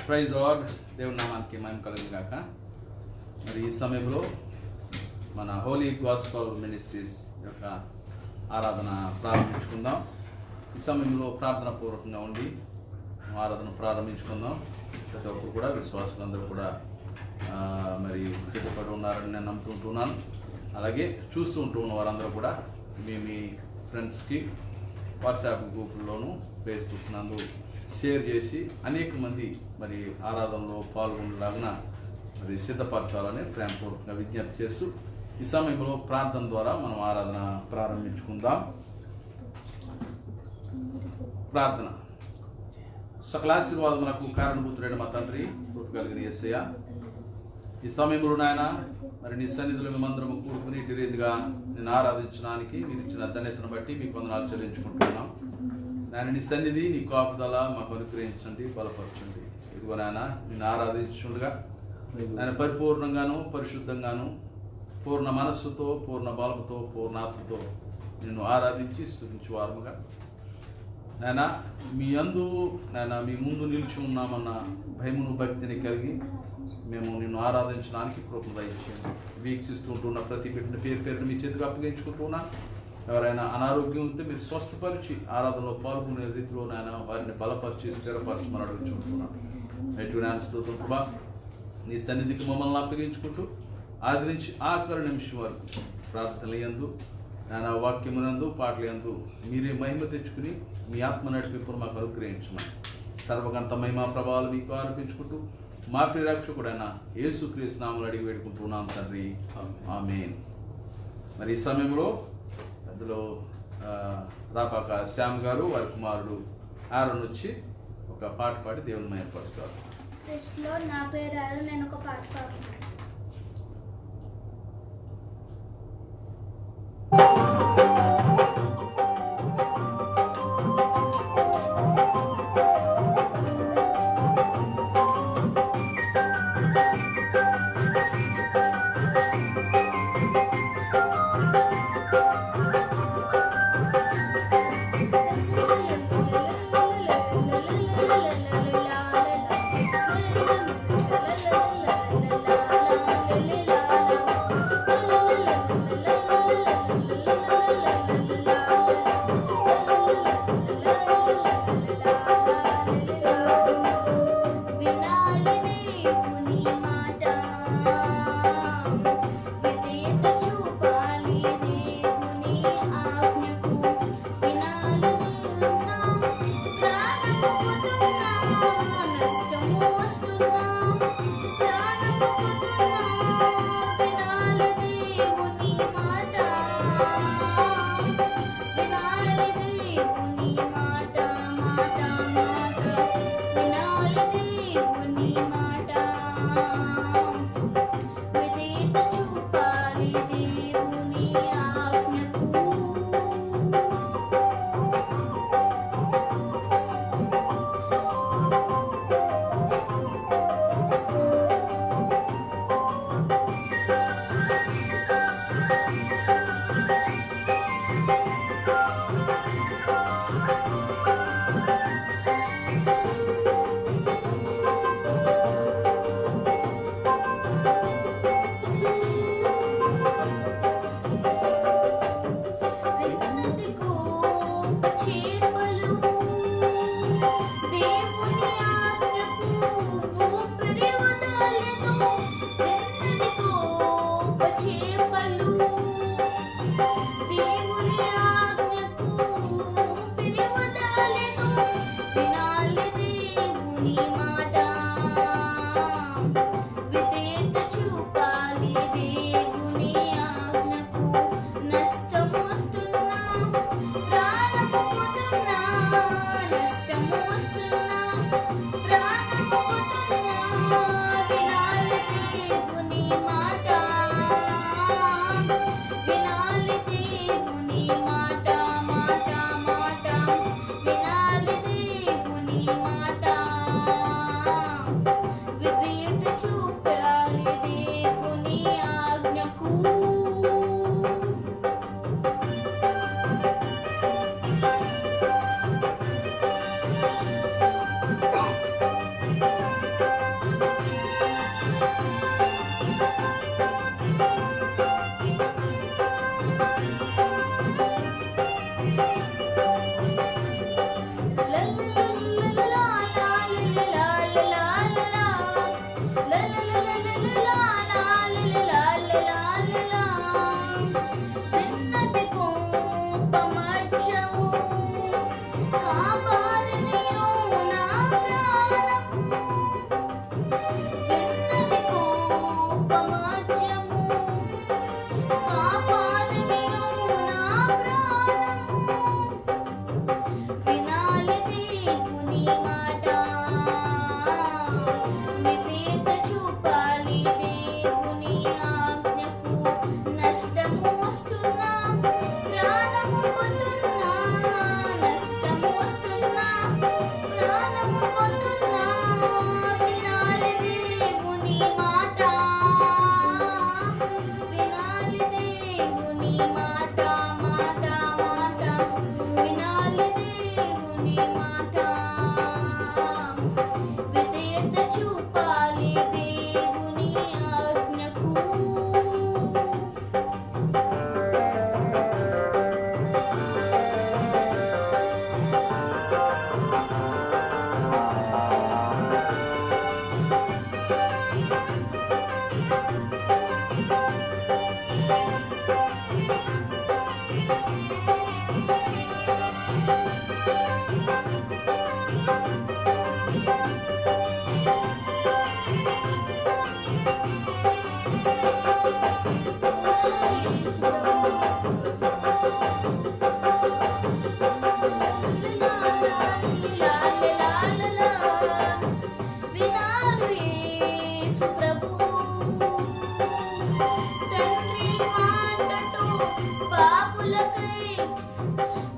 Praise lord. దేవుని నామానికి మహిమ కలుగును గాక. మరి ఈ సమయంలో మన హోలీ గాస్పల్ మినిస్ట్రీస్ యొక్క ఆరాధన ప్రారంభించుకుందాం. ఈ సమయంలో ప్రార్థన పూర్వకంగా ఉండి ఆరాధన ప్రారంభించుకుందాం. ప్రతి ఒక్కరు కూడా విశ్వాసులందరూ కూడా మరి సిద్ధపడి ఉన్నారని నేను నమ్ముతుంటున్నాను. అలాగే చూస్తూ ఉంటున్న వారందరూ కూడా మీ ఫ్రెండ్స్కి వాట్సాప్ గ్రూపుల్లోనూ ఫేస్బుక్ నందు షేర్ చేసి అనేక మంది మరి ఆరాధనలో పాల్గొనేలాగా మరి సిద్ధపరచాలని ప్రేమపూర్వకంగా విజ్ఞప్తి చేస్తూ ఈ సమయంలో ప్రార్థన ద్వారా మనం ఆరాధన ప్రారంభించుకుందాం. ప్రార్థన. సకలాశీర్వాదములకు కారణభూతుడైన మా తండ్రి, కృప కలిగిన యేసయ్య, ఈ సమయంలో నాయన మరి నీ సన్నిధిలో మేమందరము కూడుకుని ఇటు రీతిగా నేను ఆరాధించడానికి మీరు ఇచ్చిన ధన్యతను బట్టి మీకు వందనాలు చెల్లించుకుంటున్నాం. నాయన నీ సన్నిధి, నీ కాపుదల మాకు అనుగ్రహించండి, బలపరచండి. ఇదిగో నాయన నిన్ను ఆరాధించుండగా ఆయన పరిపూర్ణంగాను పరిశుద్ధంగాను పూర్ణ మనస్సుతో పూర్ణ బలముతో పూర్ణాత్మతో నిన్ను ఆరాధించి స్తుతించు వారముగా నాయన మీ ముందు నిలిచి ఉన్నామన్న భయమును భక్తిని కలిగి మేము నిన్ను ఆరాధించడానికి కృపను దయచేయండి. వీక్షిస్తుంటున్న ప్రతి బిడ్డని పేరు మీ చేతికి అప్పగించుకుంటున్నా. ఎవరైనా అనారోగ్యం ఉంటే మీరు స్వస్థపరిచి ఆరాధనలో పాల్గొనే రీతిలో నాయన వారిని బలపరిచి స్థిరపరచమని అడుగుచుంటున్నాను. ఎటు నాయన స్తోత్రం ప్రభా, నీ సన్నిధికి మమ్మల్ని అప్పగించుకుంటూ ఆది నుంచి ఆఖరి నిమిషం వరకు ప్రార్థనల యందు నాయన వాక్యమునందు పాటల యందు మీరే మహిమ తెచ్చుకుని మీ ఆత్మ నడిపింపును మాకు అనుగ్రహించమని సర్వగంత మహిమా ప్రభావాలు మీకు అర్పించుకుంటూ మా ప్రియరక్షకుడైన యేసుక్రీస్తు నామములో అడిగి వేడుకుంటున్నాం తండ్రి, ఆమేన్. మరి ఈ సమయంలో అందులో రాపాక శ్యామ్ గారు వారి కుమారుడు ఆరోన్ వచ్చి ఒక పాట పాడి దేవుని మహిమపరుస్తారు. నా పేరు ఆరోన్, నేను ఒక పాట పాడుతున్నాను.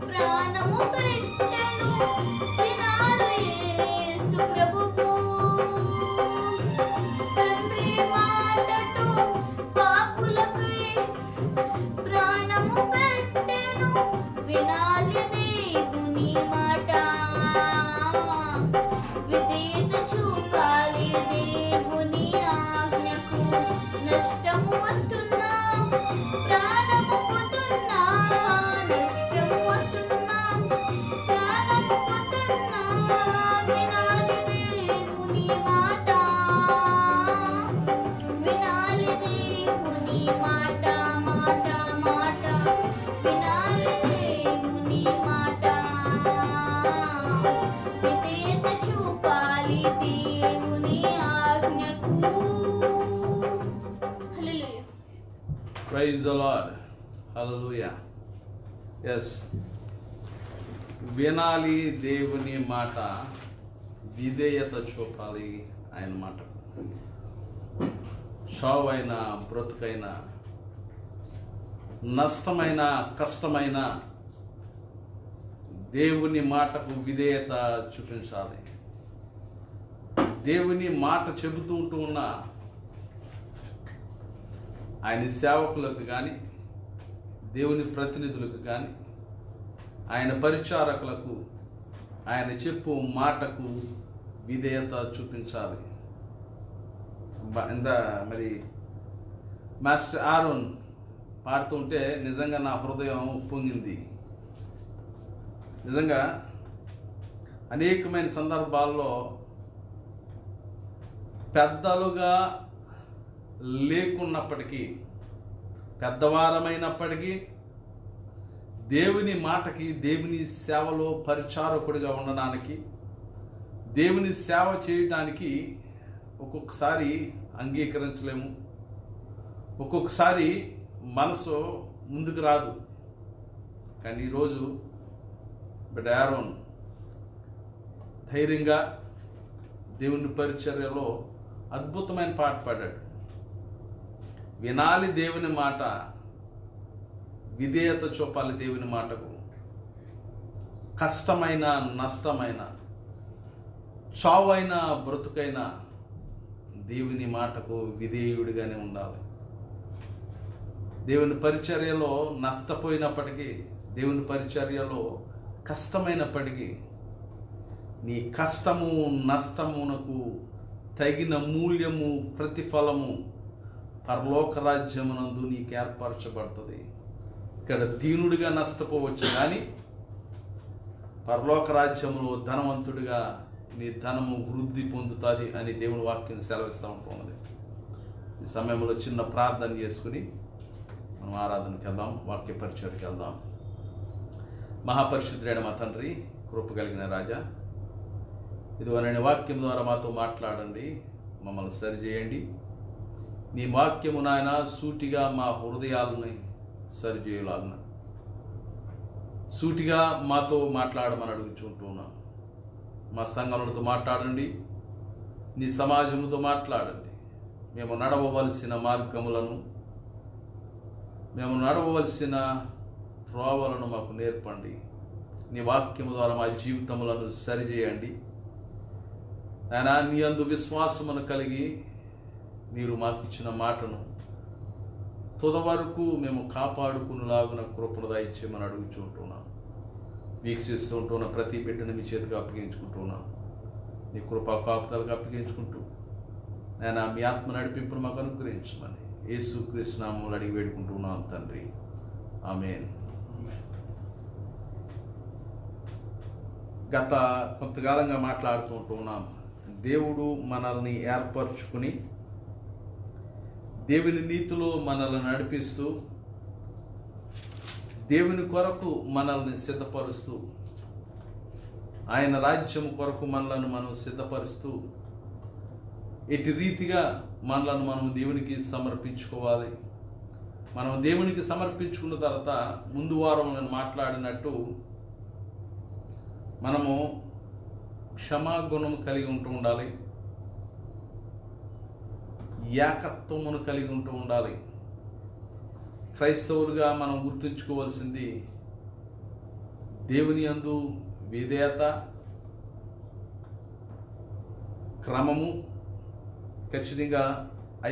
ప్రాణము పెట్టెను వినాలి యేసు ప్రభువు. తండ్రి మాటతో పాపులకై ప్రాణము పెట్టెను వినాలి దేవుని మాట. విధేయత చూపాలి దేవుని ఆజ్ఞకు. నష్టము వస్తున్నా ప్రాణము పోతున్నా, నష్టము వస్తున్నా ప్రాణము పోతున్నా వినాలి దేవుని మాట. వినాలి దేవుని మాట, మాట మాట వినాలి దేవుని మాట. విధేయత చూపాలి దేవుని ఆజ్ఞకు. Hallelujah. Praise the lord. Hallelujah. Yes, వినాలి దేవుని మాట, విధేయత చూపాలి ఆయన మాట. చావైన బ్రతుకైన, నష్టమైన కష్టమైన దేవుని మాటకు విధేయత చూపించాలి. దేవుని మాట చెబుతూ ఉంటూ ఉన్న ఆయన సేవకులకు కానీ, దేవుని ప్రతినిధులకు కానీ, ఆయన పరిచారకులకు ఆయన చెప్పు మాటకు విధేయత చూపించాలి. మరి మాస్టర్ ఆరోన్ పాడుతుంటే నిజంగా నా హృదయం పొంగింది. నిజంగా అనేకమైన సందర్భాల్లో పెద్దలుగా లేకున్నప్పటికీ, పెద్దవారమైనప్పటికీ దేవుని మాటకి, దేవుని సేవలో పరిచారకుడిగా ఉండడానికి, దేవుని సేవ చేయటానికి ఒక్కొక్కసారి అంగీకరించలేము, ఒక్కొక్కసారి మనసు ముందుకు రాదు. కానీ ఈరోజు బిడ్డ ఆరోన్ ధైర్యంగా దేవుని పరిచర్యలో అద్భుతమైన పాట పాడాడు. వినాలి దేవుని మాట, విధేయత చూపాలి దేవుని మాటకు. కష్టమైన, నష్టమైన, చావైన బ్రతుకైన దేవుని మాటకు విధేయుడిగానే ఉండాలి. దేవుని పరిచర్యలో నష్టపోయినప్పటికీ, దేవుని పరిచర్యలో కష్టమైనప్పటికీ, నీ కష్టము నష్టమునకు తగిన మూల్యము, ప్రతిఫలము పరలోక రాజ్యమునందు నీకు ఏర్పరచబడుతుంది. ఇక్కడ దీనుడిగా నష్టపోవచ్చు, కానీ పరలోక రాజ్యములో ధనవంతుడిగా నీ ధనము వృద్ధి పొందుతుంది అని దేవుని వాక్యం సెలవిస్తూ ఉంటున్నది. ఈ సమయంలో చిన్న ప్రార్థన చేసుకుని మనం ఆరాధనకి వెళ్దాం, వాక్య పరిచయకి వెళ్దాం. మహాపరిశుద్ధుడైన మా తండ్రి, కృప కలిగిన రాజా, ఇదిగో నేను వాక్యం ద్వారా మాతో మాట్లాడండి, మమ్మల్ని సరిచేయండి. నీ వాక్యము నాయన సూటిగా మా హృదయాలని సరిచేయలాగిన, సూటిగా మాతో మాట్లాడమని అడుగుచుంటున్నాం. మా సంఘములతో మాట్లాడండి, నీ సమాజముతో మాట్లాడండి. మేము నడవవలసిన మార్గములను, మేము నడవవలసిన త్రోవలను మాకు నేర్పండి. నీ వాక్యము ద్వారా మా జీవితములను సరిచేయండి. నాయనా, నీ యందు విశ్వాసమును కలిగి మీరు మాకు ఇచ్చిన మాటను తుద వరకు మేము కాపాడుకునేలాగున కృపను దయచేయమని అడుగుచుంటున్నాం. వీక్షిస్తూ ఉంటున్న ప్రతి బిడ్డను మీ చేతికి అప్పగించుకుంటున్నాం. నీ కృపా కాపుదలకు అప్పగించుకుంటూ నేను మీ ఆత్మ నడిపింపును మాకు అనుగ్రహించమని యేసుక్రీస్తు నామములో అడిగి వేడుకుంటున్నాం తండ్రి, ఆమేన్. గత కొంతకాలంగా మాట్లాడుతూ ఉంటున్నాం, దేవుడు మనల్ని ఏర్పరచుకుని దేవుని నీతిలో మనల్ని నడిపిస్తూ, దేవుని కొరకు మనల్ని సిద్ధపరుస్తూ, ఆయన రాజ్యం కొరకు మనలను మనం సిద్ధపరుస్తూ, ఎట్టి రీతిగా మనలను మనం దేవునికి సమర్పించుకోవాలి. మనం దేవునికి సమర్పించుకున్న తర్వాత ముందు వారం నేను మాట్లాడినట్టు మనము క్షమాగుణం కలిగి ఉంటూ ఉండాలి, ఏకత్వమును కలిగి ఉంటూ ఉండాలి. క్రైస్తవులుగా మనం గుర్తుంచుకోవాల్సింది, దేవుని యందు విధేయత, క్రమము, ఖచ్చితంగా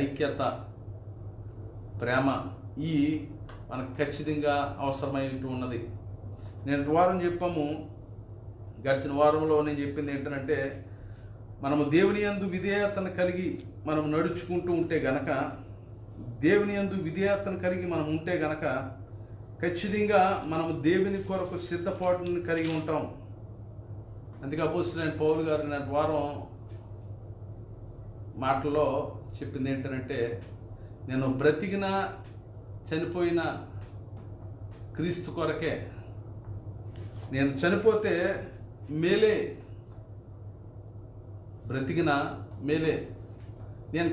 ఐక్యత, ప్రేమ ఈ మనకు ఖచ్చితంగా అవసరమైనట్టు ఉన్నది. నేను వారం చెప్పాము, గడిచిన వారంలో నేను చెప్పింది ఏంటంటే, మనము దేవుని యందు విధేయతను కలిగి మనం నడుచుకుంటూ ఉంటే గనక, దేవుని యందు విధేయతను కలిగి మనం ఉంటే గనక ఖచ్చితంగా మనము దేవుని కొరకు సిద్ధపాటుని కలిగి ఉంటాం. అందుకే అపోస్తలుడైన పౌలు గారు నేను వారం మాటల్లో చెప్పింది ఏంటంటే, నేను బ్రతికిన చనిపోయిన క్రీస్తు కొరకే. నేను చనిపోతే మేలే, బ్రతికిన మేలే. నేను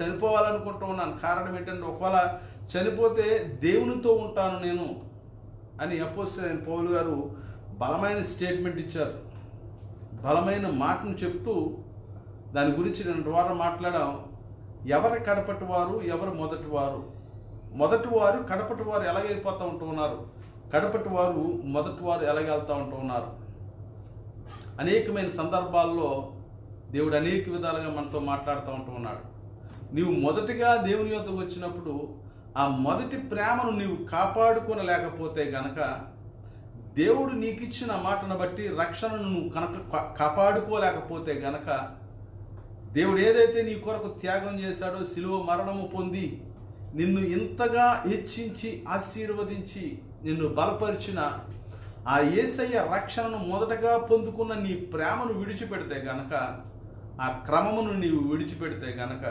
చనిపోవాలనుకుంటూ ఉన్నాను. కారణం ఏంటంటే, ఒకవేళ చనిపోతే దేవునితో ఉంటాను నేను అని అపోస్తలుడైన పౌలు గారు బలమైన స్టేట్మెంట్ ఇచ్చారు. బలమైన మాటను చెప్తూ దాని గురించి నేను ద్వారా మాట్లాడాం. ఎవరు కడపటి వారు, ఎవరు మొదటి వారు? మొదటి వారు కడపటి వారు ఎలాగైపోతూ ఉంటూ ఉన్నారు, కడపటి వారు మొదటి వారు ఎలాగెళ్తూ ఉంటూ ఉన్నారు. అనేకమైన సందర్భాల్లో దేవుడు అనేక విధాలుగా మనతో మాట్లాడుతూ ఉంటూ ఉన్నాడు. నీవు మొదటిగా దేవుని యొద్దకు వచ్చినప్పుడు ఆ మొదటి ప్రేమను నీవు కాపాడుకోనలేకపోతే గనక, దేవుడు నీకు ఇచ్చిన మాటను బట్టి రక్షణను నువ్వు కనుక కాపాడుకోలేకపోతే గనక, దేవుడు ఏదైతే నీ కొరకు త్యాగం చేశాడో, శిలువ మరణము పొంది నిన్ను ఇంతగా హెచ్చించి ఆశీర్వదించి నిన్ను బలపరిచిన ఆ యేసయ్య రక్షణను మొదటగా పొందుకున్న నీ ప్రేమను విడిచిపెడితే గనక, ఆ క్రమమును నీవు విడిచిపెడితే గనక,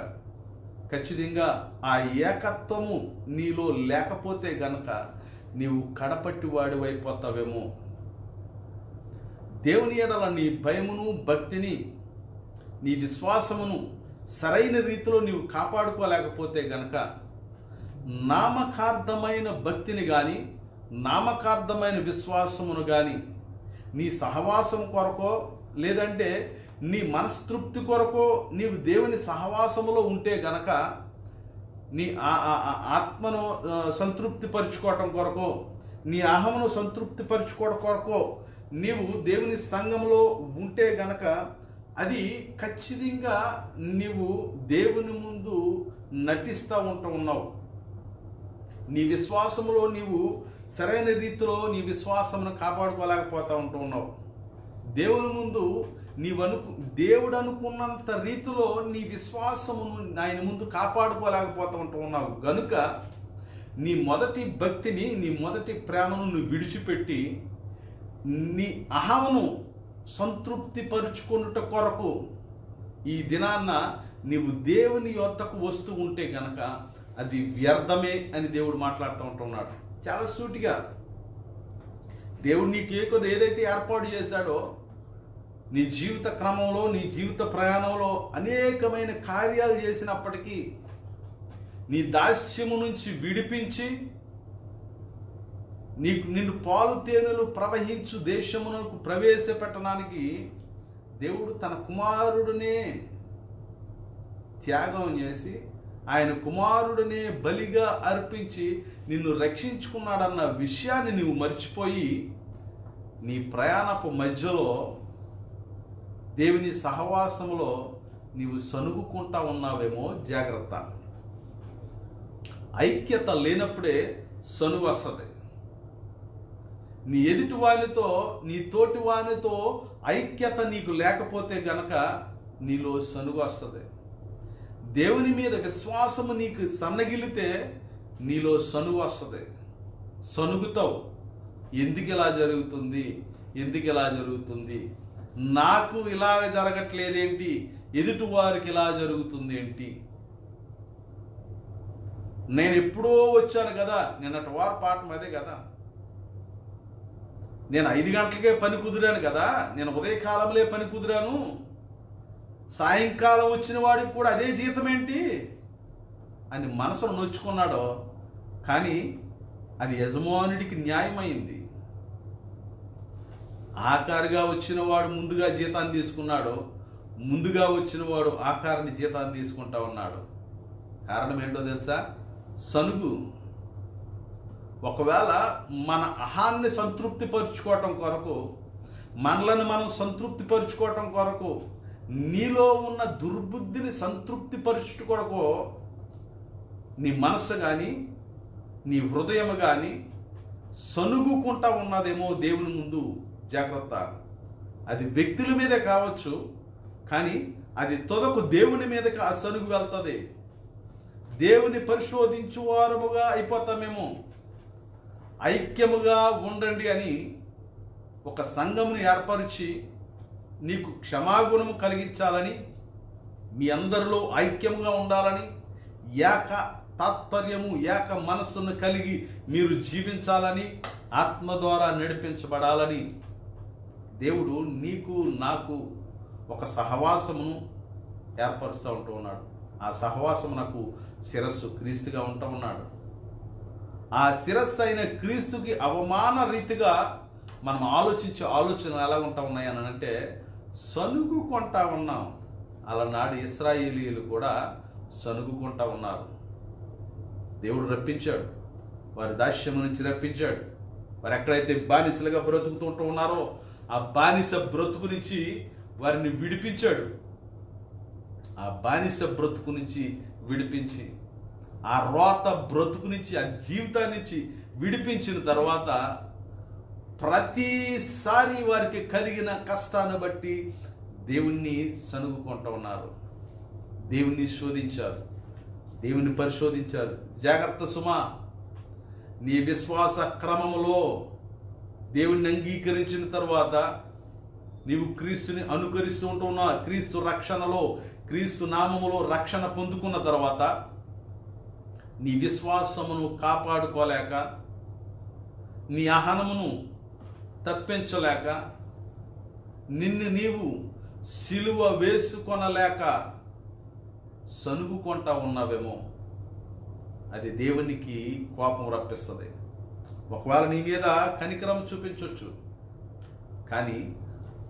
ఖచ్చితంగా ఆ ఏకత్వము నీలో లేకపోతే గనక నీవు కడపట్టి వాడివైపోతావేమో. దేవుని ఎడల నీ భయమును, భక్తిని, నీ విశ్వాసమును సరైన రీతిలో నీవు కాపాడుకోలేకపోతే గనక, నామకార్థమైన భక్తిని కానీ, నామకార్థమైన విశ్వాసమును కానీ నీ సహవాసం కొరకో, లేదంటే నీ మనస్తృప్తి కొరకో నీవు దేవుని సహవాసములో ఉంటే గనక, నీ ఆత్మను సంతృప్తి పరుచుకోవటం కొరకో, నీ అహమును సంతృప్తి పరుచుకోవడం కొరకో నీవు దేవుని సంఘంలో ఉంటే గనక, అది ఖచ్చితంగా నీవు దేవుని ముందు నటిస్తూ ఉన్నావు. నీ విశ్వాసములో నీవు సరైన రీతిలో నీ విశ్వాసమును కాపాడుకోలేకపోతూ ఉన్నావు. దేవుని ముందు దేవుడు అనుకున్నంత రీతిలో నీ విశ్వాసమును ఆయన ముందు కాపాడుకోలేకపోతూ ఉన్నావు. గనుక నీ మొదటి భక్తిని, నీ మొదటి ప్రేమను నువ్వు విడిచిపెట్టి నీ అహమును సంతృప్తి పరుచుకొనుట కొరకు ఈ దినాన్న నీవు దేవుని యొద్దకు వస్తూ ఉంటే గనక అది వ్యర్థమే అని దేవుడు మాట్లాడుతూ ఉంటున్నాడు. చాలా సూటిగా దేవుడు నీకు ఏదైతే ఏర్పాటు చేశాడో, నీ జీవిత క్రమంలో, నీ జీవిత ప్రయాణంలో అనేకమైన కార్యాలు చేసినప్పటికీ, నీ దాస్యము నుంచి విడిపించి నిన్ను పాలు తేనెలు ప్రవహించు దేశమునకు ప్రవేశపెట్టడానికి దేవుడు తన కుమారుడినే త్యాగం చేసి, ఆయన కుమారుడినే బలిగా అర్పించి నిన్ను రక్షించుకున్నాడన్న విషయాన్ని నీవు మర్చిపోయి నీ ప్రయాణపు మధ్యలో దేవుని సహవాసములో నీవు సనుగుకుంటా ఉన్నావేమో జాగ్రత్త. ఐక్యత లేనప్పుడే సనుగు వస్తుంది. నీ ఎదుటి వానితో, నీ తోటి వానితో ఐక్యత నీకు లేకపోతే గనక నీలో సనుగు వస్తుంది. దేవుని మీద విశ్వాసము నీకు సన్నగిలితే నీలో సనుగు వస్తుంది. సనుగుతావు. ఎందుకు ఇలా జరుగుతుంది, ఎందుకు ఇలా జరుగుతుంది, నాకు ఇలా జరగట్లేదేంటి, ఎదుటి వారికి ఇలా జరుగుతుంది ఏంటి, నేను ఎప్పుడో వచ్చాను కదా, నిన్నటి వారు పాఠం అదే కదా, నేను 5 గంటలకే పని కుదిరాను కదా, నేను ఉదయకాలంలో పని కుదిరాను, సాయంకాలం వచ్చిన వాడికి కూడా అదే జీతం ఏంటి అని మనసును నొచ్చుకున్నాడో, కానీ అది యజమానుడికి న్యాయమైంది. ఆఖరిగా వచ్చిన వాడు ముందుగా జీతాన్ని తీసుకున్నాడు, ముందుగా వచ్చిన వాడు ఆఖరిని జీతాన్ని తీసుకుంటా ఉన్నాడు. కారణం ఏంటో తెలుసా? సనుగు. ఒకవేళ మన అహాన్ని సంతృప్తి పరుచుకోవటం కొరకు, మనలను మనం సంతృప్తి పరుచుకోవటం కొరకు, నీలో ఉన్న దుర్బుద్ధిని సంతృప్తి పరుచుట కొరకు నీ మనస్సు కానీ నీ హృదయం కానీ సనుగుకుంటా ఉన్నదేమో దేవుని ముందు. జాగ్రత్త. అది వ్యక్తుల మీదే కావచ్చు, కానీ అది తొదకు దేవుని మీదకి ఆ సనుగు వెళ్తుంది. దేవుని పరిశోధించువారముగా అయిపోతామేమో. ఐక్యముగా ఉండండి అని ఒక సంఘమును ఏర్పరిచి నీకు క్షమాగుణము కలిగించాలని, మీ అందరిలో ఐక్యముగా ఉండాలని, ఏక తాత్పర్యము ఏక మనస్సును కలిగి మీరు జీవించాలని, ఆత్మ ద్వారా నడిపించబడాలని దేవుడు నీకు నాకు ఒక సహవాసమును ఏర్పరుస్తూ ఉంటూ ఉన్నాడు. ఆ సహవాసము నాకు శిరస్సు క్రీస్తుగా ఉంటూ ఉన్నాడు. ఆ శిరస్సు అయిన క్రీస్తుకి అవమాన రీతిగా మనం ఆలోచించే ఆలోచనలు ఎలా ఉంటా ఉన్నాయని అంటే సనుగుకుంటా ఉన్నాం. అలనాడు ఇశ్రాయేలీయులు కూడా సనుగుకుంటా ఉన్నారు. దేవుడు రప్పించాడు, వారి దాస్యము నుంచి రప్పించాడు. వారు ఎక్కడైతే బానిసలుగా బ్రతుకుతుంటూ ఉన్నారో ఆ బానిస బ్రతుకు నుంచి వారిని విడిపించాడు. ఆ బానిస బ్రతుకు నుంచి విడిపించి, ఆ రోత బ్రతుకు నుంచి, ఆ జీవితాన్ని నుంచి విడిపించిన తర్వాత ప్రతిసారి వారికి కలిగిన కష్టాన్ని బట్టి దేవుణ్ణి సనుగుకుంటూ ఉన్నారు. దేవుణ్ణి శోధించారు, దేవుని పరిశోధించారు. జాగ్రత్త సుమా, నీ విశ్వాస క్రమములో దేవుణ్ణి అంగీకరించిన తర్వాత నీవు క్రీస్తుని అనుకరిస్తూ ఉంటున్నా. క్రీస్తు రక్షణలో, క్రీస్తు నామములో రక్షణ పొందుకున్న తర్వాత నీ విశ్వాసమును కాపాడుకోలేక, నీ అహనమును తప్పించలేక, నిన్ను నీవు సిలువ వేసుకొనలేక సనుగుకుంటా ఉన్నావేమో. అది దేవునికి కోపం రప్పిస్తుంది. ఒకవేళ నీ మీద కనికరం చూపించవచ్చు, కానీ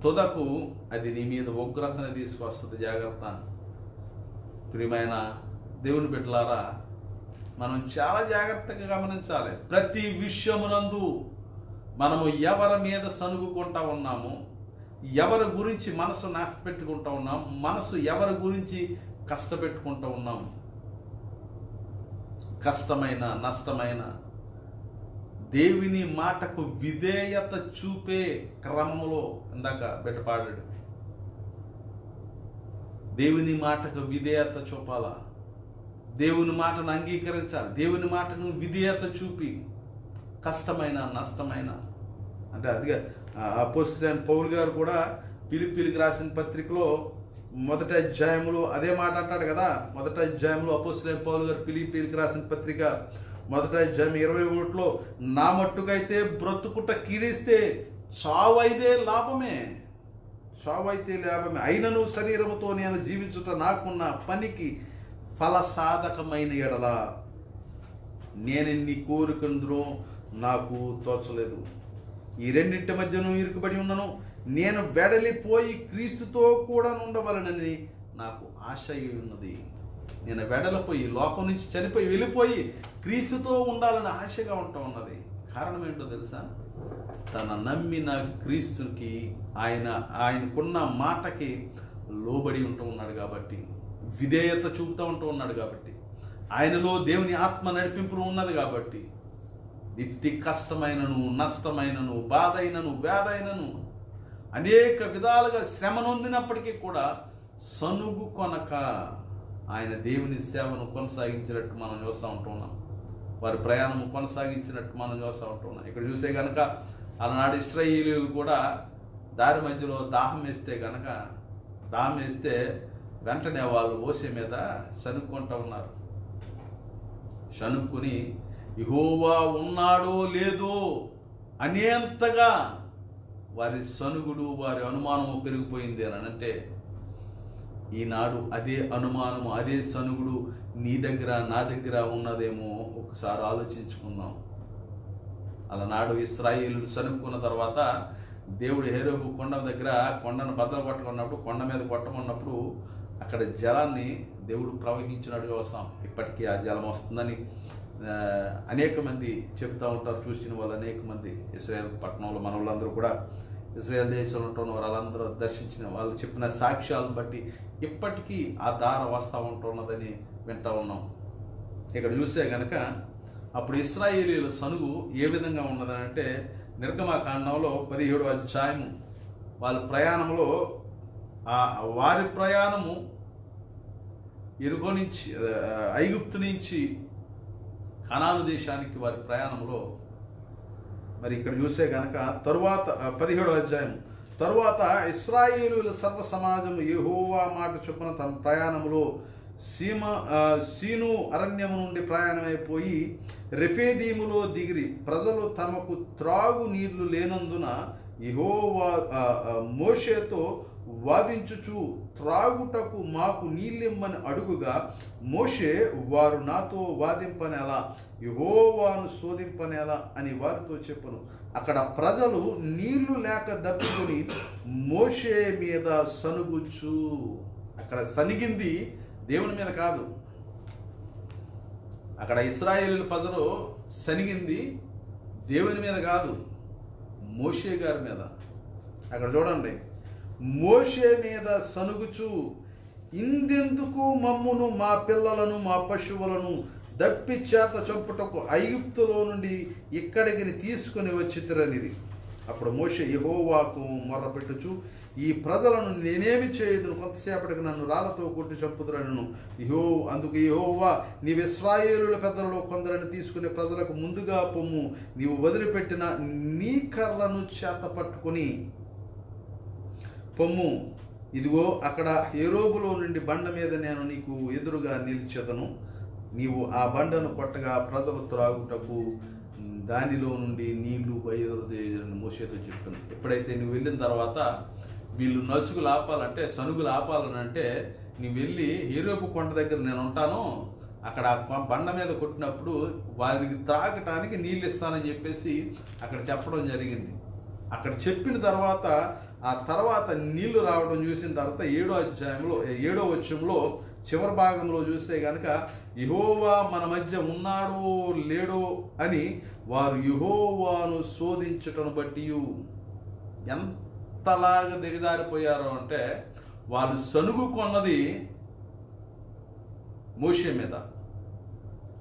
తుదకు అది నీ మీద ఉగ్రతను తీసుకొస్తుంది. జాగ్రత్త. ప్రియమైన దేవుని బిడ్డలారా, మనం చాలా జాగ్రత్తగా గమనించాలి. ప్రతి విషయమునందు మనము ఎవరి మీద సనుగుకుంటా ఉన్నాము, ఎవరి గురించి మనసు నాశపెట్టుకుంటా ఉన్నాం, మనసు ఎవరి గురించి కష్టపెట్టుకుంటూ ఉన్నాం. కష్టమైన నష్టమైన దేవుని మాటకు విధేయత చూపే క్రమంలో, ఇందాక బిడ్డ పాడాడు, దేవుని మాటకు విధేయత చూపాలా, దేవుని మాటను అంగీకరించాలి. దేవుని మాటను విధేయత చూపి కష్టమైన నష్టమైన, అంటే అదిగా అపోస్తలుడైన పౌలు గారు కూడా ఫిలిప్పీయులకు రాసిన పత్రికలో మొదటి అధ్యాయంలో అదే మాట అంటాడు కదా. మొదటి అధ్యాయంలో అపోస్తలుడైన పౌలు గారు ఫిలిప్పీయులకు రాసిన పత్రిక మొదటి అధ్యాయం 23లో, నా మట్టుకైతే బ్రతుకుట కీరిస్తే చావైతే లాభమే, చావైతే లాభమే, అయినను శరీరముతో నేను జీవించుట నాకున్న పనికి ఫలసాధకమైన ఎడల నేనెన్ని కోరికందులో నాకు తోచలేదు. ఈ రెండింటి మధ్యను ఇరుకుబడి ఉన్నను. నేను వెడలిపోయి క్రీస్తుతో కూడా ఉండవలనని నాకు ఆశ ఉన్నది. నేను వెడలిపోయి లోకం నుంచి చనిపోయి వెళ్ళిపోయి క్రీస్తుతో ఉండాలని ఆశగా ఉంటా ఉన్నది. కారణం ఏంటో తెలుసా? తన నమ్మిన క్రీస్తుకి, ఆయనకున్న మాటకి లోబడి ఉంటూ ఉన్నాడు కాబట్టి, విధేయత చూపుతూ ఉంటూ ఉన్నాడు కాబట్టి, ఆయనలో దేవుని ఆత్మ నడిపింపులు ఉన్నది కాబట్టి, ఇట్టి కష్టమైనను నష్టమైనను బాధైనను వ్యాధైనను అనేక విధాలుగా శ్రమ నొందినప్పటికీ కూడా సనుగు కొనక ఆయన దేవుని సేవను కొనసాగించినట్టు మనం చూస్తూ ఉంటున్నాం. వారి ప్రయాణము కొనసాగించినట్టు మనం చూస్తూ ఉంటున్నాం. ఇక్కడ చూస్తే కనుక ఆనాడు ఇశ్రాయేలీయులు కూడా దారి మధ్యలో దాహం వేస్తే వెంటనే వాళ్ళు ఓసే మీద సనుక్కుంటూ ఉన్నారు. సనుక్కుని యెహోవా ఉన్నాడో లేదో అనేంతగా వారి సనుగుడు, వారి అనుమానము పెరిగిపోయింది అని అంటే, ఈనాడు అదే అనుమానము, అదే సనుగుడు నీ దగ్గర నా దగ్గర ఉన్నదేమో ఒకసారి ఆలోచించుకుందాం. అలనాడు ఇశ్రాయేలులు సనుక్కున్న తర్వాత దేవుడు హేరోబు కొండ దగ్గర కొండను బద్దలు కొట్టుకున్నప్పుడు, కొండ మీద కొట్టమన్నప్పుడు అక్కడ జలాన్ని దేవుడు ప్రవహించినట్టుగా వస్తాం. ఇప్పటికీ ఆ జలం వస్తుందని అనేక మంది చెప్తూ ఉంటారు, చూసిన వాళ్ళు అనేక మంది ఇశ్రాయేల్ పట్టణంలో మన వాళ్ళందరూ కూడా ఇశ్రాయేల్ దేశంలో ఉంటున్న వాళ్ళందరూ దర్శించిన వాళ్ళు చెప్పిన సాక్ష్యాలను బట్టి ఇప్పటికీ ఆ దార వస్తూ ఉంటున్నదని వింటూ ఉన్నాం. ఇక్కడ చూస్తే కనుక అప్పుడు ఇశ్రాయేలీయుల సనుగు ఏ విధంగా ఉన్నదని అంటే నిర్గమకాండంలో 17వ అధ్యాయము వాళ్ళ ప్రయాణంలో వారి ప్రయాణము ఎరుగో నుంచి ఐగుప్తు నుంచి కనాను దేశానికి వారి ప్రయాణంలో మరి ఇక్కడ చూస్తే కనుక తరువాత 17వ అధ్యాయం తరువాత ఇశ్రాయేలీయుల సర్వ సమాజం యెహోవా మాట చొప్పున తమ ప్రయాణంలో సీను అరణ్యము నుండి ప్రయాణమైపోయి రెఫేదీములో దిగిరి. ప్రజలు తమకు త్రాగు నీళ్లు లేనందున యెహోవా మోషేతో వాదించుచు త్రాగుటకు మాకు నీళ్ళిమ్మని అడుగుగా మోషే వారు నాతో వాదింపనేలా యెహోవాను శోధింపనేలా అని వారితో చెప్పును. అక్కడ ప్రజలు నీళ్లు లేక దప్పుకొని మోషే మీద సనుగుచు. అక్కడ సనిగింది దేవుని మీద కాదు, అక్కడ ఇశ్రాయేలు ప్రజలు సనిగింది దేవుని మీద కాదు, మోషే గారి మీద. అక్కడ చూడండి, మోషే మీద సనుగుచు ఇందెందుకు మమ్మును మా పిల్లలను మా పశువులను దప్పి చేత చంపుటకు ఐగుప్తులో నుండి ఇక్కడికి తీసుకుని వచ్చితిరనిది. అప్పుడు మోషే యెహోవాకు మొర్రపెట్టుచు ఈ ప్రజలను నేనేమి చేయదును, కొంతసేపటికి నన్ను రాళ్లతో కొట్టి చంపుదురను. అందుకు యెహోవా నీవు ఇశ్రాయేలుల పెద్దలలో కొందరిని తీసుకుని ప్రజలకు ముందుగా పొమ్ము, నీవు వదిలిపెట్టిన నీ కర్రను చేత పట్టుకుని పొమ్ము. ఇదిగో అక్కడ ఏరోబులో నుండి బండ మీద నేను నీకు ఎదురుగా నిలిచెదను. నీవు ఆ బండను కొట్టగా ప్రజలు త్రాగుటకు దానిలో నుండి నీళ్లు బయలుదేరని మోషేతో చెప్తాను. ఎప్పుడైతే నువ్వు వెళ్ళిన తర్వాత వీళ్ళు నసుగులు ఆపాలంటే సనుగులు ఆపాలనంటే నువ్వు వెళ్ళి ఏరోబు కొండ దగ్గర నేను ఉంటాను, అక్కడ బండ మీద కొట్టినప్పుడు వారికి త్రాగటానికి నీళ్ళు ఇస్తానని చెప్పేసి అక్కడ చెప్పడం జరిగింది. అక్కడ చెప్పిన తర్వాత ఆ తర్వాత నీళ్లు రావడం చూసిన తర్వాత 7వ వచనంలో చివరి భాగంలో చూస్తే కనుక యెహోవా మన మధ్య ఉన్నాడో లేడో అని వారు యెహోవాను శోధించటను బట్టి ఎంతలాగా దిగజారిపోయారో అంటే వాళ్ళు సనుగు కొన్నది మోషే మీద.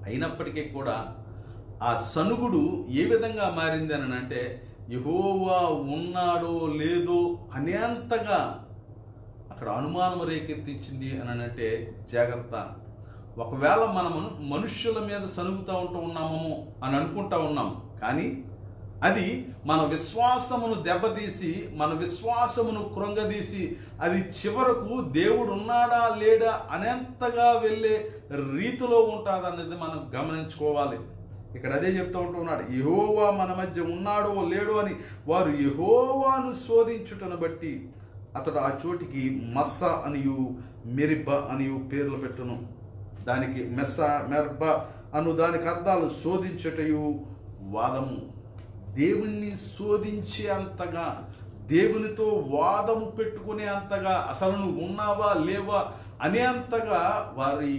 అయినప్పటికీ కూడా ఆ సనుగుడు ఏ విధంగా మారింది అని అంటే యెహోవా ఉన్నాడో లేదో అనేంతగా అక్కడ అనుమానం రేకెత్తించింది అని అంటే జాగ్రత్త. ఒకవేళ మనము మనుష్యుల మీద సనుగుతూ ఉన్నామేమో అని అనుకుంటా ఉన్నాం, కానీ అది మన విశ్వాసమును దెబ్బతీసి మన విశ్వాసమును కృంగదీసి అది చివరకు దేవుడు ఉన్నాడా లేడా అనేంతగా వెళ్ళే రీతిలో ఉంటుందనేది మనం గమనించుకోవాలి. ఇక్కడ అదే చెప్తూ ఉంటున్నాడు, యెహోవా మన మధ్య ఉన్నాడో లేడో అని వారు యెహోవాను శోధించుటను బట్టి అతడు ఆ చోటికి మస్సా అనియు మెరిబ్బ అనియు పేర్లు పెట్టును. దానికి మెర్బ అను దానికి అర్థాలు శోధించుటయు వాదము. దేవుణ్ణి శోధించే అంతగా, దేవునితో వాదము పెట్టుకునే అంతగా, అసలు నువ్వు ఉన్నావా లేవా అనే అంతగా వారి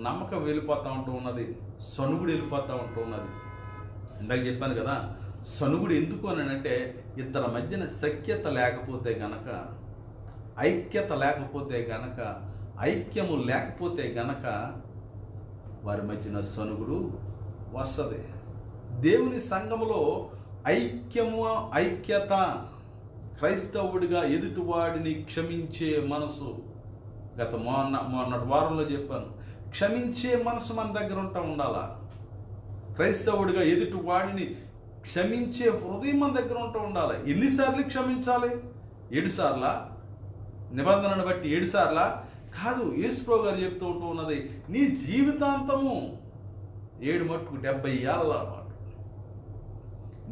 నమ్మకం వెళ్ళిపోతూ ఉంటూ ఉన్నది, సనుగుడు వెళ్ళిపోతూ ఉంటూ ఉన్నది. ఇందాక చెప్పాను కదా, సనుగుడు ఎందుకు అని అంటే ఇద్దరి మధ్యన సఖ్యత లేకపోతే గనక, ఐక్యత లేకపోతే గనక, ఐక్యము లేకపోతే గనక వారి మధ్యన సనుగుడు వస్తుంది. దేవుని సంఘములో ఐక్యత, క్రైస్తవుడిగా ఎదుటివాడిని క్షమించే మనసు. మొన్నటి వారంలో చెప్పాను, క్షమించే మనసు మన దగ్గర ఉండాలా. క్రైస్తవుడిగా ఎదుటివాడిని క్షమించే హృదయం మన దగ్గర ఉండాలి. ఎన్నిసార్లు క్షమించాలి? 7 సార్లా? నిబంధనను బట్టి 7 సార్లా? కాదు. యేసుప్రభు గారు చెప్తూ ఉన్నది నీ జీవితాంతము 7 మట్టుకు 70 ఏళ్ళ పాటు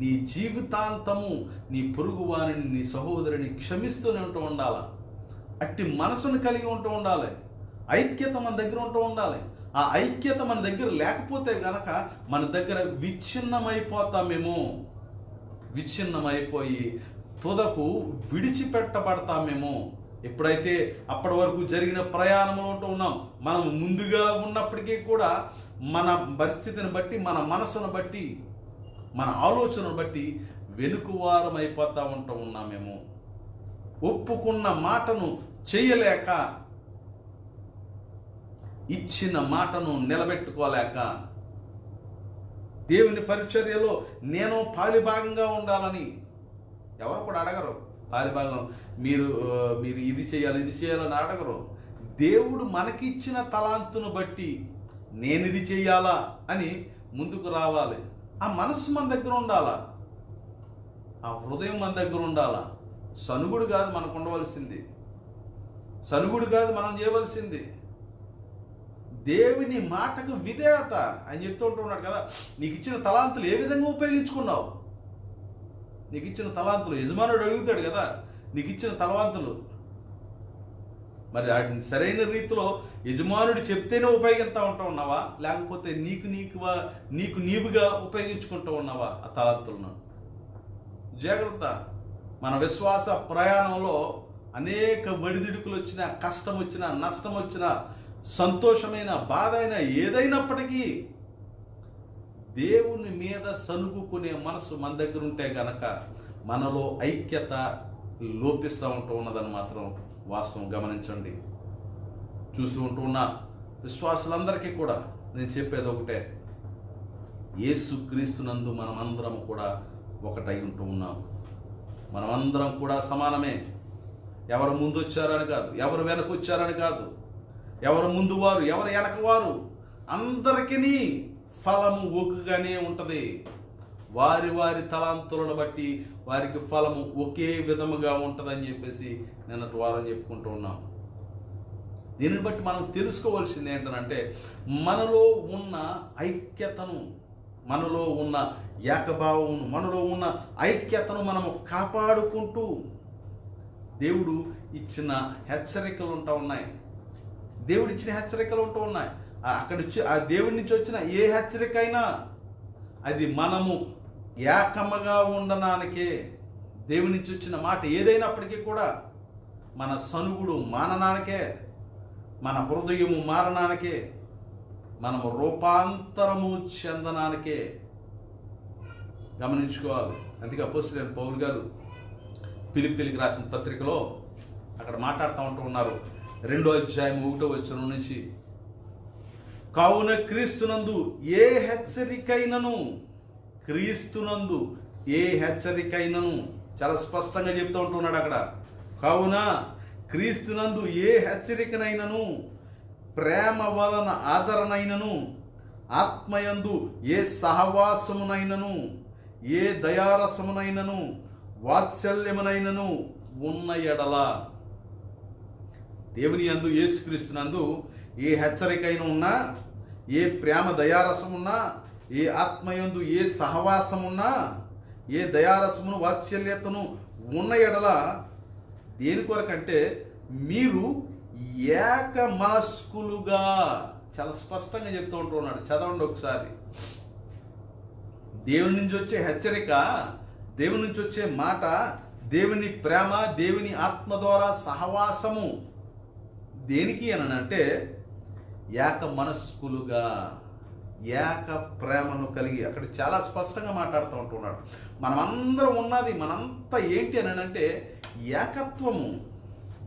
నీ జీవితాంతము నీ పొరుగు వారిని, నీ సహోదరుని క్షమిస్తూనే ఉండాలి. అట్టి మనసును కలిగి ఉండాలి. ఐక్యత మన దగ్గర ఉండాలి. ఆ ఐక్యత మన దగ్గర లేకపోతే గనక మన దగ్గర విచ్ఛిన్నమైపోయి తుదకు విడిచిపెట్టబడతామేమో. ఎప్పుడైతే అప్పటి వరకు జరిగిన ప్రయాణంలో ఉంటూ ఉన్నాం, మనం ముందుగా ఉన్నప్పటికీ కూడా మన పరిస్థితిని బట్టి, మన మనసును బట్టి, మన ఆలోచనను బట్టి వెనుకవారం అయిపోతూ ఉన్నామేమో. ఒప్పుకున్న మాటను చేయలేక, ఇచ్చిన మాటను నిలబెట్టుకోలేక, దేవుని పరిచర్యలో నేను పాలిభాగంగా ఉండాలని ఎవరు కూడా అడగరు. పాలిభాగం మీరు ఇది చేయాలని అడగరు. దేవుడు మనకిచ్చిన తలాంతును బట్టి నేను ఇది చేయాలా అని ముందుకు రావాలి. ఆ మనసు మన దగ్గర ఉండాలా, ఆ హృదయం మన దగ్గర ఉండాలా. సనుగుడు కాదు మనకు ఉండవలసింది, సనుగుడు కాదు మనం చేయవలసింది. దేవుని మాటకు విధేయత. ఆయన చెప్తూ ఉంటున్నాడు కదా, నీకు ఇచ్చిన తలాంతులు ఏ విధంగా ఉపయోగించుకున్నావు? నీకు ఇచ్చిన తలాంతులు యజమానుడు అడుగుతాడు కదా, నీకు ఇచ్చిన తలాంతులు మరి వాటిని సరైన రీతిలో యజమానుడు చెప్తేనే ఉపయోగిస్తూ ఉన్నావా, లేకపోతే నీకు నీవుగా ఉపయోగించుకుంటూ ఉన్నావా ఆ తలాంతులను? జాగ్రత్త. మన విశ్వాస ప్రయాణంలో అనేక ఒడిదుడుకులు వచ్చినా, కష్టం వచ్చినా, నష్టం వచ్చినా, సంతోషమైన బాధ అయినా ఏదైనప్పటికీ దేవుని మీద సనుగుకునే మనసు మన దగ్గర ఉంటే గనక మనలో ఐక్యత లోపిస్తూ ఉన్నదని మాత్రం వాస్తవం గమనించండి. చూస్తూ ఉన్న విశ్వాసులందరికీ కూడా నేను చెప్పేది ఒకటే, యేసుక్రీస్తునందు మనమందరం కూడా ఒకటై ఉన్నాం. మనమందరం కూడా సమానమే. ఎవరు ముందు వచ్చారని కాదు, ఎవరు వెనక వచ్చారని కాదు, ఎవరు ముందు వారు ఎవరు వెనక వారు, అందరికీ ఫలము ఒక్కగానే ఉంటుంది. వారి వారి తలాంతులను బట్టి వారికి ఫలము ఒకే విధముగా ఉంటుందని చెప్పేసి నిన్నటి వారం చెప్పుకుంటూ ఉన్నాం. దీనిని బట్టి మనం తెలుసుకోవాల్సింది ఏంటంటే, మనలో ఉన్న ఐక్యతను, మనలో ఉన్న ఏకభావం, మనలో ఉన్న ఐక్యతను మనము కాపాడుకుంటూ దేవుడు ఇచ్చిన హెచ్చరికలు ఉన్నాయి. దేవుడు ఇచ్చిన హెచ్చరికలు ఉన్నాయి. ఆ దేవుడి నుంచి వచ్చిన ఏ హెచ్చరిక అయినా అది మనము ఏకముగా ఉండడానికే. దేవుడి నుంచి వచ్చిన మాట ఏదైనప్పటికీ కూడా మన సనుగుడు మానడానికే, మన హృదయము మారడానికే, మనము రూపాంతరము చెందడానికే గమనించుకోవాలి. అందుకే అపోస్తలుడైన పౌలు గారు ఫిలిప్పీయులకు రాసిన పత్రికలో అక్కడ మాట్లాడుతూ ఉన్నారు. 2వ అధ్యాయం 1వ వచనం నుంచి, కావున క్రీస్తునందు ఏ హెచ్చరికైనను చాలా స్పష్టంగా చెప్తూ ఉంటున్నాడు అక్కడ. కావున క్రీస్తునందు ఏ హెచ్చరికనైనను, ప్రేమ వలన ఆదరణైనను, ఆత్మయందు ఏ సహవాసమునైనను, ఏ దయారసమునైనను, వాత్సల్యమునైనను ఉన్న ఎడల, దేవుని యందు యేసుక్రీస్తునందు ఏ హెచ్చరికైన ఉన్నా, ఏ ప్రేమ దయారసం ఉన్నా, ఏ ఆత్మయందు ఏ సహవాసం ఉన్నా, ఏ దయారసమును వాత్సల్యతను ఉన్న ఎడల, దేని కొరకంటే మీరు ఏక మనస్కులుగా, చాలా స్పష్టంగా చెప్తూ ఉంటున్నాడు. చదవండి ఒకసారి. దేవుని నుంచి వచ్చే హెచ్చరిక, దేవుని నుంచి వచ్చే మాట, దేవుని ప్రేమ, దేవుని ఆత్మ ద్వారా సహవాసము దేనికి అని అంటే ఏక మనస్కులుగా, ఏక ప్రేమను కలిగి, అక్కడ చాలా స్పష్టంగా మాట్లాడుతూ ఉంటున్నాడు. మనమందరం ఉన్నది, మనంతా ఏంటి అని అంటే ఏకత్వము.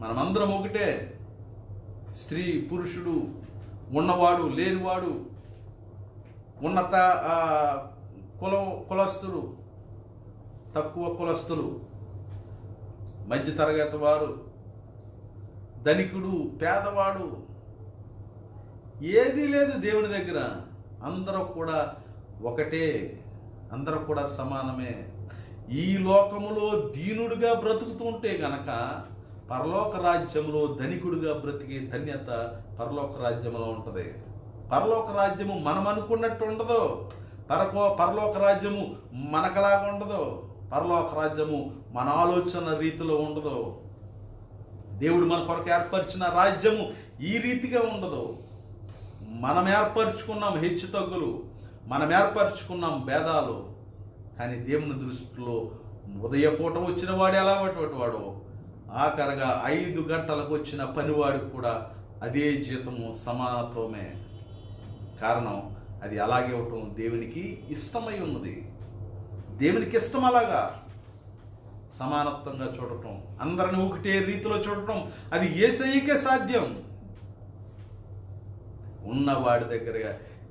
మనమందరం ఒకటే. స్త్రీ పురుషుడు, ఉన్నవాడు లేనివాడు, ఉన్నత కులస్తులు, తక్కువ కులస్తులు, మధ్యతరగతి వారు, ధనికుడు, పేదవాడు, ఏదీ లేదు దేవుని దగ్గర. అందరూ కూడా ఒకటే, అందరూ కూడా సమానమే. ఈ లోకములో దీనుడిగా బ్రతుకుతూ ఉంటే గనక పరలోక రాజ్యంలో ధనికుడిగా బ్రతికే ధన్యత పరలోక రాజ్యంలో ఉంటుంది. పరలోక రాజ్యము మనం అనుకున్నట్టు ఉండదు. పరలోక రాజ్యము మనకలాగా ఉండదు. పరలోక రాజ్యము మన ఆలోచన రీతిలో ఉండదు. దేవుడు మన కొరకు ఏర్పరిచిన రాజ్యము ఈ రీతిగా ఉండదు. మనం ఏర్పరచుకున్నాం హెచ్చు తగ్గులు, మనం ఏర్పరచుకున్నాం భేదాలు. కానీ దేవుని దృష్టిలో ఉదయపూట వచ్చిన వాడు ఎలాంటి వాడో ఆఖరగా 5 గంటలకు వచ్చిన పనివాడికి కూడా అదే జీతము, సమానత్వమే. కారణం అది అలాగే ఇవ్వటం దేవునికి ఇష్టమై ఉన్నది. దేవునికి ఇష్టం అలాగా సమానత్వంగా చూడటం, అందరిని ఒకటే రీతిలో చూడటం, అది యేసయ్యకే సాధ్యం. ఉన్నవాడి దగ్గర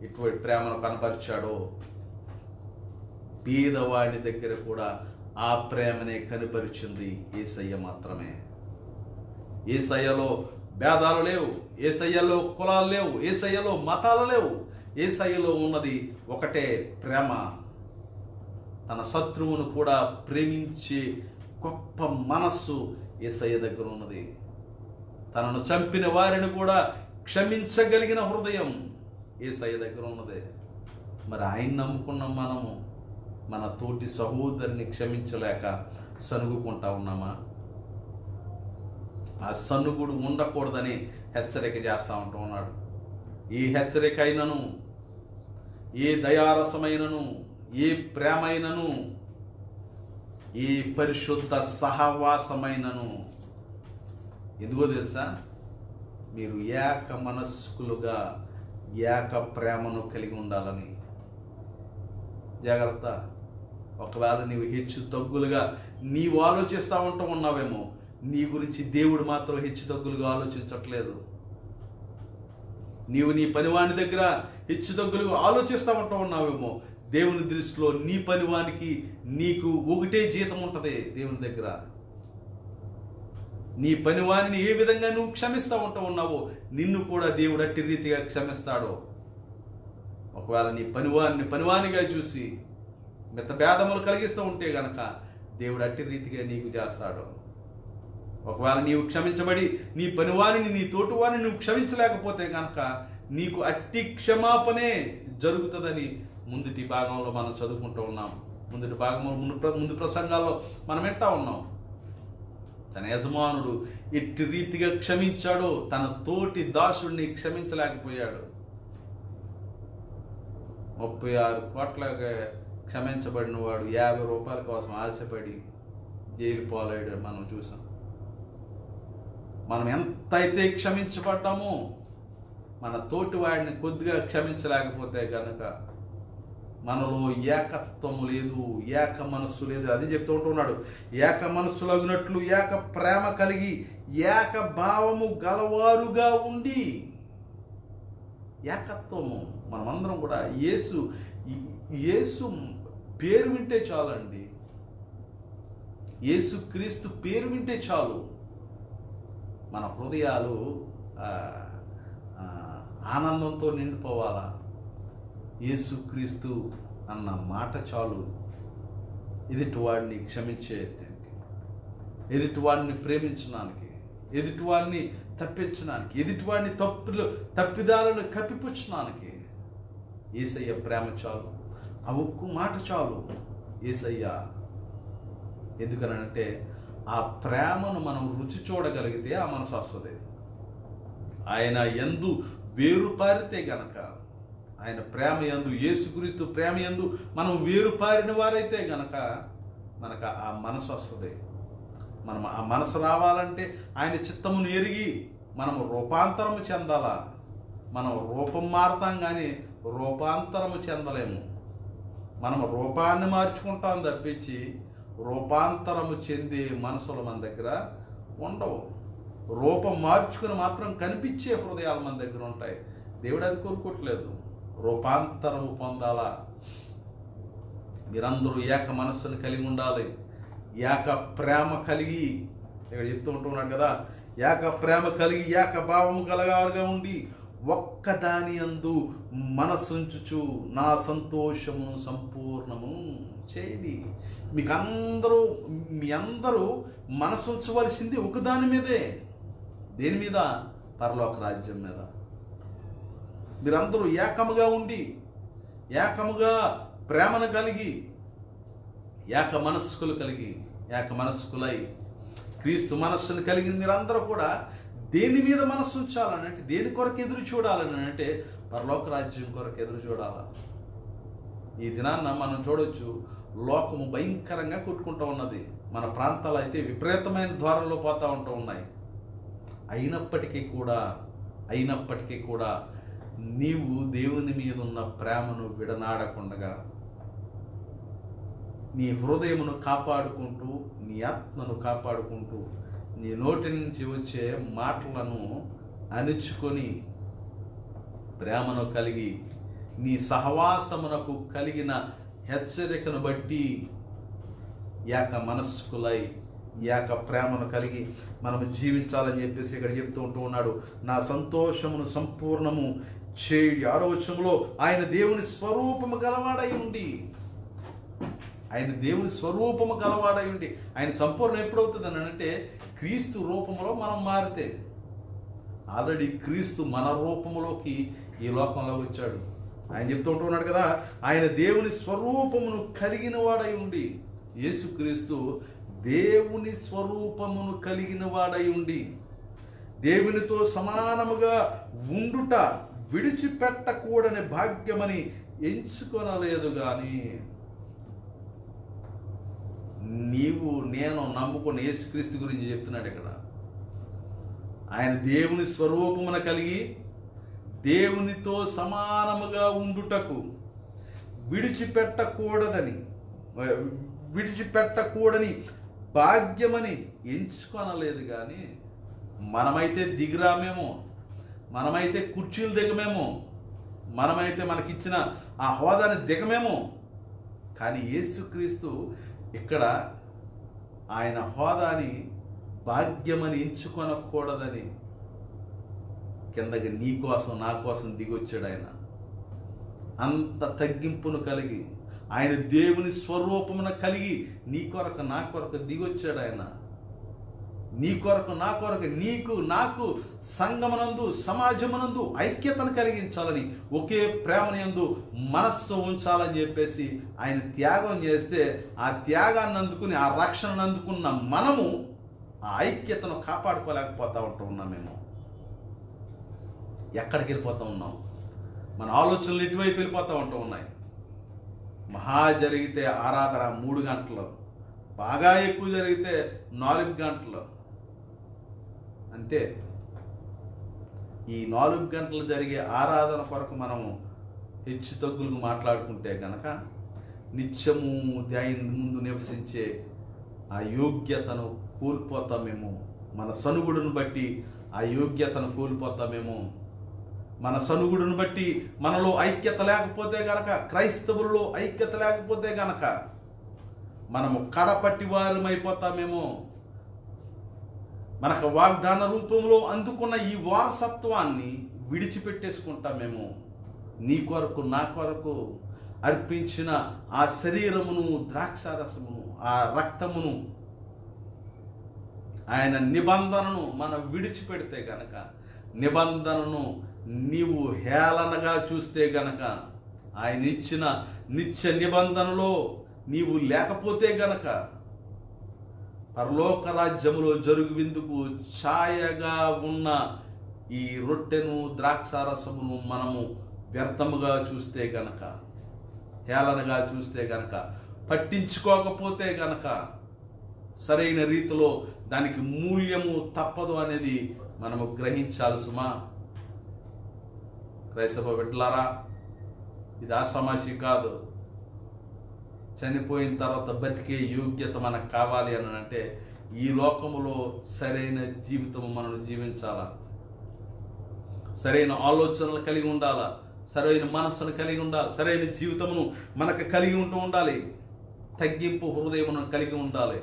ఇటువంటి ప్రేమను కనపరిచాడో పేదవాడి దగ్గర కూడా ఆ ప్రేమనే కనపరిచింది యేసయ్య మాత్రమే. యేసయ్యలో భేదాలు లేవు, యేసయ్యలో కులాలు లేవు, యేసయ్యలో మతాలు లేవు. యేసయ్యలో ఉన్నది ఒకటే ప్రేమ. తన శత్రువును కూడా ప్రేమించే గొప్ప మనస్సు యేసయ్య దగ్గర ఉన్నది. తనను చంపిన వారిని కూడా క్షమించగలిగిన హృదయం యేసయ్య దగ్గర ఉన్నది. మరి ఆయన నమ్ముకున్న మనము మన తోటి సహోదరుని క్షమించలేక సనుగుకుంటా ఉన్నామా? ఆ సనుగుడు ఉండకూడదని హెచ్చరిక చేస్తూ ఉంటూ ఉన్నాడు. ఏ హెచ్చరిక అయినను, ఏ దయారసమైనను, ఏ ప్రేమైనను, ఏ పరిశుద్ధ సహవాసమైనను, ఎందుకో తెలుసా? మీరు ఏక మనస్కులుగా ఏక ప్రేమను కలిగి ఉండాలని. జాగ్రత్త. ఒకవేళ నీవు హెచ్చు తగ్గులుగా నీవు ఆలోచిస్తూ ఉన్నావేమో, నీ గురించి దేవుడు మాత్రం హెచ్చు తగ్గులుగా ఆలోచించట్లేదు. నీవు నీ పనివాని దగ్గర హెచ్చు తగ్గులుగా ఆలోచిస్తూ ఉన్నావేమో, దేవుని దృష్టిలో నీ పనివానికి నీకు ఒకటే జీతం ఉంటుంది. దేవుని దగ్గర నీ పనివానిని ఏ విధంగా నువ్వు క్షమిస్తూ ఉన్నావో నిన్ను కూడా దేవుడు అట్టి రీతిగా క్షమిస్తాడు. ఒకవేళ నీ పనివానిగా చూసి మిత భేదములు కలిగిస్తూ ఉంటే గనక దేవుడు అట్టి రీతిగా నీకు చేస్తాడు. ఒకవేళ నీవు క్షమించబడి నీ పనివానిని, నీ తోటివారిని నువ్వు క్షమించలేకపోతే గనక నీకు అట్టి క్షమాపణే జరుగుతుందని ముందుటి భాగంలో మనం చదువుకుంటూ ఉన్నాం. ముందుటి భాగంలో ముందు ప్రసంగాల్లో మనం వింటా ఉన్నాం. తన యజమానుడు ఎట్టి రీతిగా క్షమించాడో తన తోటి దాసుడిని క్షమించలేకపోయాడు. 36 కోట్లగా క్షమించబడిన వాడు 50 రూపాయల కోసం ఆశపడి జైలు పాలయ్యాడు మనం చూసాం. మనం ఎంతైతే క్షమించబడ్డామో మన తోటి వాడిని కొద్దిగా క్షమించలేకపోతే గనక మనలో ఏకత్వము లేదు, ఏక మనస్సు లేదు. అది చెప్తూ ఉంటున్నాడు. ఏక మనస్సులగినట్లు ఏక ప్రేమ కలిగి ఏక భావము గలవారుగా ఉండి. ఏకత్వము. మనమందరం కూడా యేసు పేరు వింటే చాలండి. యేసు క్రీస్తు పేరు వింటే చాలు. మన హృదయాలు ఆనందంతో నిండిపోవాలా. యేసు క్రీస్తు అన్న మాట చాలు ఎదుటివాడిని క్షమించేయడానికి, ఎదుటివాడిని ప్రేమించడానికి, ఎదుటివాడిని తప్పించడానికి, ఎదుటివాడిని తప్పిదాలను కప్పిపుచ్చడానికి యేసయ్య ప్రేమ చాలు. ఆ ఒక్క మాట చాలు యేసయ్య. ఎందుకనంటే ఆ ప్రేమను మనం రుచి చూడగలిగితే ఆ మనసు వస్తుంది. ఆయన యందు వేరుపారితే గనక, ఆయన ప్రేమ యందు, యేసుక్రీస్తు ప్రేమ యందు మనం వేరుపారిన వారైతే గనక మనకు ఆ మనసు వస్తుంది. మనం ఆ మనసు రావాలంటే ఆయన చిత్తమును ఎరిగి మనం రూపాంతరము చెందాలా. మనం రూపం మారుతాం కానీ రూపాంతరము చెందలేము. మనం రూపాన్ని మార్చుకుంటాం తప్పించి రూపాంతరము చెందే మనసులు మన దగ్గర ఉండవు. రూపం మార్చుకుని మాత్రం కనిపించే హృదయాలు మన దగ్గర ఉంటాయి. దేవుడు అది కోరుకోవట్లేదు. రూపాంతరము పొందాలా. మీరందరూ ఏక మనస్సును కలిగి ఉండాలి. ఏక ప్రేమ కలిగి, ఇక్కడ చెప్తూ ఉంటున్నాడు కదా, ఏక ప్రేమ కలిగి ఏక భావము కలగారుగా ఉండి ఒక్కదాని యందు మనసుంచుచు నా సంతోషమును సంపూర్ణము చేయండి. మీ అందరూ మనసుంచవలసింది ఒకదాని మీదే. దేని మీద? పరలోక రాజ్యం మీద. మీరందరూ ఏకముగా ఉండి, ఏకముగా ప్రేమను కలిగి, ఏక మనస్కులై క్రీస్తు మనస్సును కలిగిన మీరందరూ కూడా దేని మీద మనస్సు ఉంచాలని అంటే, దేని కొరకు ఎదురు చూడాలని అంటే పరలోక రాజ్యం కొరకు ఎదురు చూడాలా. ఈ దినాన్న మనం చూడొచ్చు, లోకము భయంకరంగా కొట్టుకుంటూ ఉన్నది. మన ప్రాంతాలు అయితే విపరీతమైన ద్వారంలో పోతూ ఉంటూ ఉన్నాయి. అయినప్పటికీ కూడా నీవు దేవుని మీద ఉన్న ప్రేమను విడనాడకుండగా నీ హృదయమును కాపాడుకుంటూ, నీ ఆత్మను కాపాడుకుంటూ, నీ నోటి నుంచి వచ్చే మాటలను అణుచుకొని ప్రేమను కలిగి, నీ సహవాసమునకు కలిగిన హెచ్చరికను బట్టి ఏక మనస్కులై ఏక ప్రేమను కలిగి మనము జీవించాలని చెప్పేసి ఇక్కడ చెప్తూ ఉన్నాడు. నా సంతోషమును సంపూర్ణము చేయుడి. 6వ వచనంలో ఆయన దేవుని స్వరూపము గలవాడై ఉండి, ఆయన సంపూర్ణం ఎప్పుడవుతుంది అని అంటే క్రీస్తు రూపంలో మనం మారితే. ఆల్రెడీ క్రీస్తు మన రూపంలోకి ఈ లోకంలో వచ్చాడు. ఆయన చెప్తూ ఉంటున్నాడు కదా, ఆయన దేవుని స్వరూపమును కలిగిన వాడై ఉండి. యేసుక్రీస్తు దేవుని స్వరూపమును కలిగిన వాడై ఉండి దేవునితో సమానముగా ఉండుట విడిచిపెట్టకూడని భాగ్యమని ఎంచుకొనలేదు. కానీ నేను నమ్ముకున్న యేసుక్రీస్తు గురించి చెప్తున్నాడు ఇక్కడ. ఆయన దేవుని స్వరూపమున కలిగి దేవునితో సమానముగా ఉండుటకు విడిచిపెట్టకూడని భాగ్యమని ఎంచుకొనలేదు. కానీ మనమైతే దిగిరామేమో, మనమైతే కుర్చీలు దిగమేమో, మనమైతే మనకిచ్చిన ఆ హోదాని దిగమేమో. కానీ యేసుక్రీస్తు ఇక్కడ ఆయన హోదాని భాగ్యమని ఎంచుకొనకూడదని కిందకి నీ కోసం నా కోసం దిగొచ్చాడు. ఆయన అంత తగ్గింపును కలిగి, ఆయన దేవుని స్వరూపమున కలిగి నీ కొరకు నా కొరకు దిగొచ్చాడు. ఆయన నీ కొరకు నా కొరకు, నీకు నాకు సంగమనందు సమాజమునందు ఐక్యతను కలిగించాలని, ఒకే ప్రేమనందు మనస్సు ఉంచాలని చెప్పేసి ఆయన త్యాగం చేస్తే, ఆ త్యాగాన్ని అందుకుని ఆ రక్షణను అందుకున్న మనము ఆ ఐక్యతను కాపాడుకోలేకపోతా ఉన్నాం. మేము ఎక్కడికి వెళ్ళిపోతూ ఉన్నాం? మన ఆలోచనలు ఇటువైపు వెళ్ళిపోతూ ఉన్నాయి. మహా జరిగితే ఆరాధన 3 గంటలు, బాగా ఎక్కువ జరిగితే 4 గంటలు అంతే. ఈ 4 గంటలు జరిగే ఆరాధన కొరకు మనము హెచ్చు తగ్గులకు మాట్లాడుకుంటే గనక నిత్యము ఆయన ముందు నివసించే ఆ యోగ్యతను కోల్పోతామేమో. మన సనుగుడును బట్టి ఆ యోగ్యతను కోల్పోతామేమో. మన సనుగుడును బట్టి మనలో ఐక్యత లేకపోతే గనక, క్రైస్తవులలో ఐక్యత లేకపోతే గనక మనము కడపట్టి వారమైపోతామేమో. మనకు వాగ్దాన రూపంలో అందుకున్న ఈ వారసత్వాన్ని విడిచిపెట్టేసుకుంటామేమో. నీ కొరకు నా కొరకు అర్పించిన ఆ శరీరమును, ద్రాక్షారసమును, ఆ రక్తమును, ఆయన నిబంధనను మనం విడిచిపెడితే గనక, నిబంధనను నీవు హేళనగా చూస్తే గనక, ఆయన ఇచ్చిన నిత్య నిబంధనలో నీవు లేకపోతే గనక, పరలోక రాజ్యములో జరుగు విందుకు ఛాయగా ఉన్న ఈ రొట్టెను ద్రాక్షారసమును మనము వ్యర్థముగా చూస్తే గనక, హేళనగా చూస్తే గనక, పట్టించుకోకపోతే గనక, సరైన రీతిలో దానికి మూల్యము తప్పదు అనేది మనము గ్రహించాలి సుమా. క్రైస్తవ బిడ్డలారా, ఇది ఆషామాషి కాదు. చనిపోయిన తర్వాత బతికే యోగ్యత మనకు కావాలి అని అంటే ఈ లోకములో సరైన జీవితం మనం జీవించాలా, సరైన ఆలోచనలు కలిగి ఉండాలా, సరైన మనస్సును కలిగి ఉండాలి, సరైన జీవితమును మనకు కలిగి ఉండాలి, తగ్గింపు హృదయమును కలిగి ఉండాలి.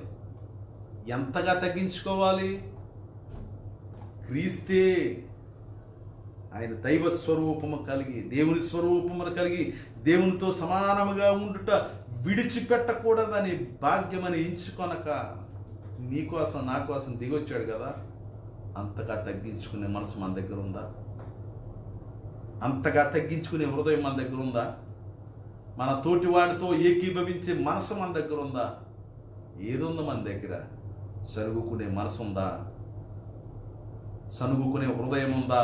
ఎంతగా తగ్గించుకోవాలి? క్రీస్తే ఆయన దైవ స్వరూపము కలిగి, దేవుని స్వరూపమును కలిగి, దేవునితో సమానముగా ఉండుట విడిచిపెట్టకూడదని భాగ్యమని ఎంచుకొనక నీకోసం నా కోసం దిగొచ్చాడు కదా. అంతగా తగ్గించుకునే మనసు మన దగ్గర ఉందా? అంతగా తగ్గించుకునే హృదయం మన దగ్గర ఉందా? మన తోటివాడితో ఏకీభవించే మనసు మన దగ్గర ఉందా? ఏదుందో మన దగ్గర? సరుగుకునే మనసు ఉందా? సనుగుకునే హృదయం ఉందా?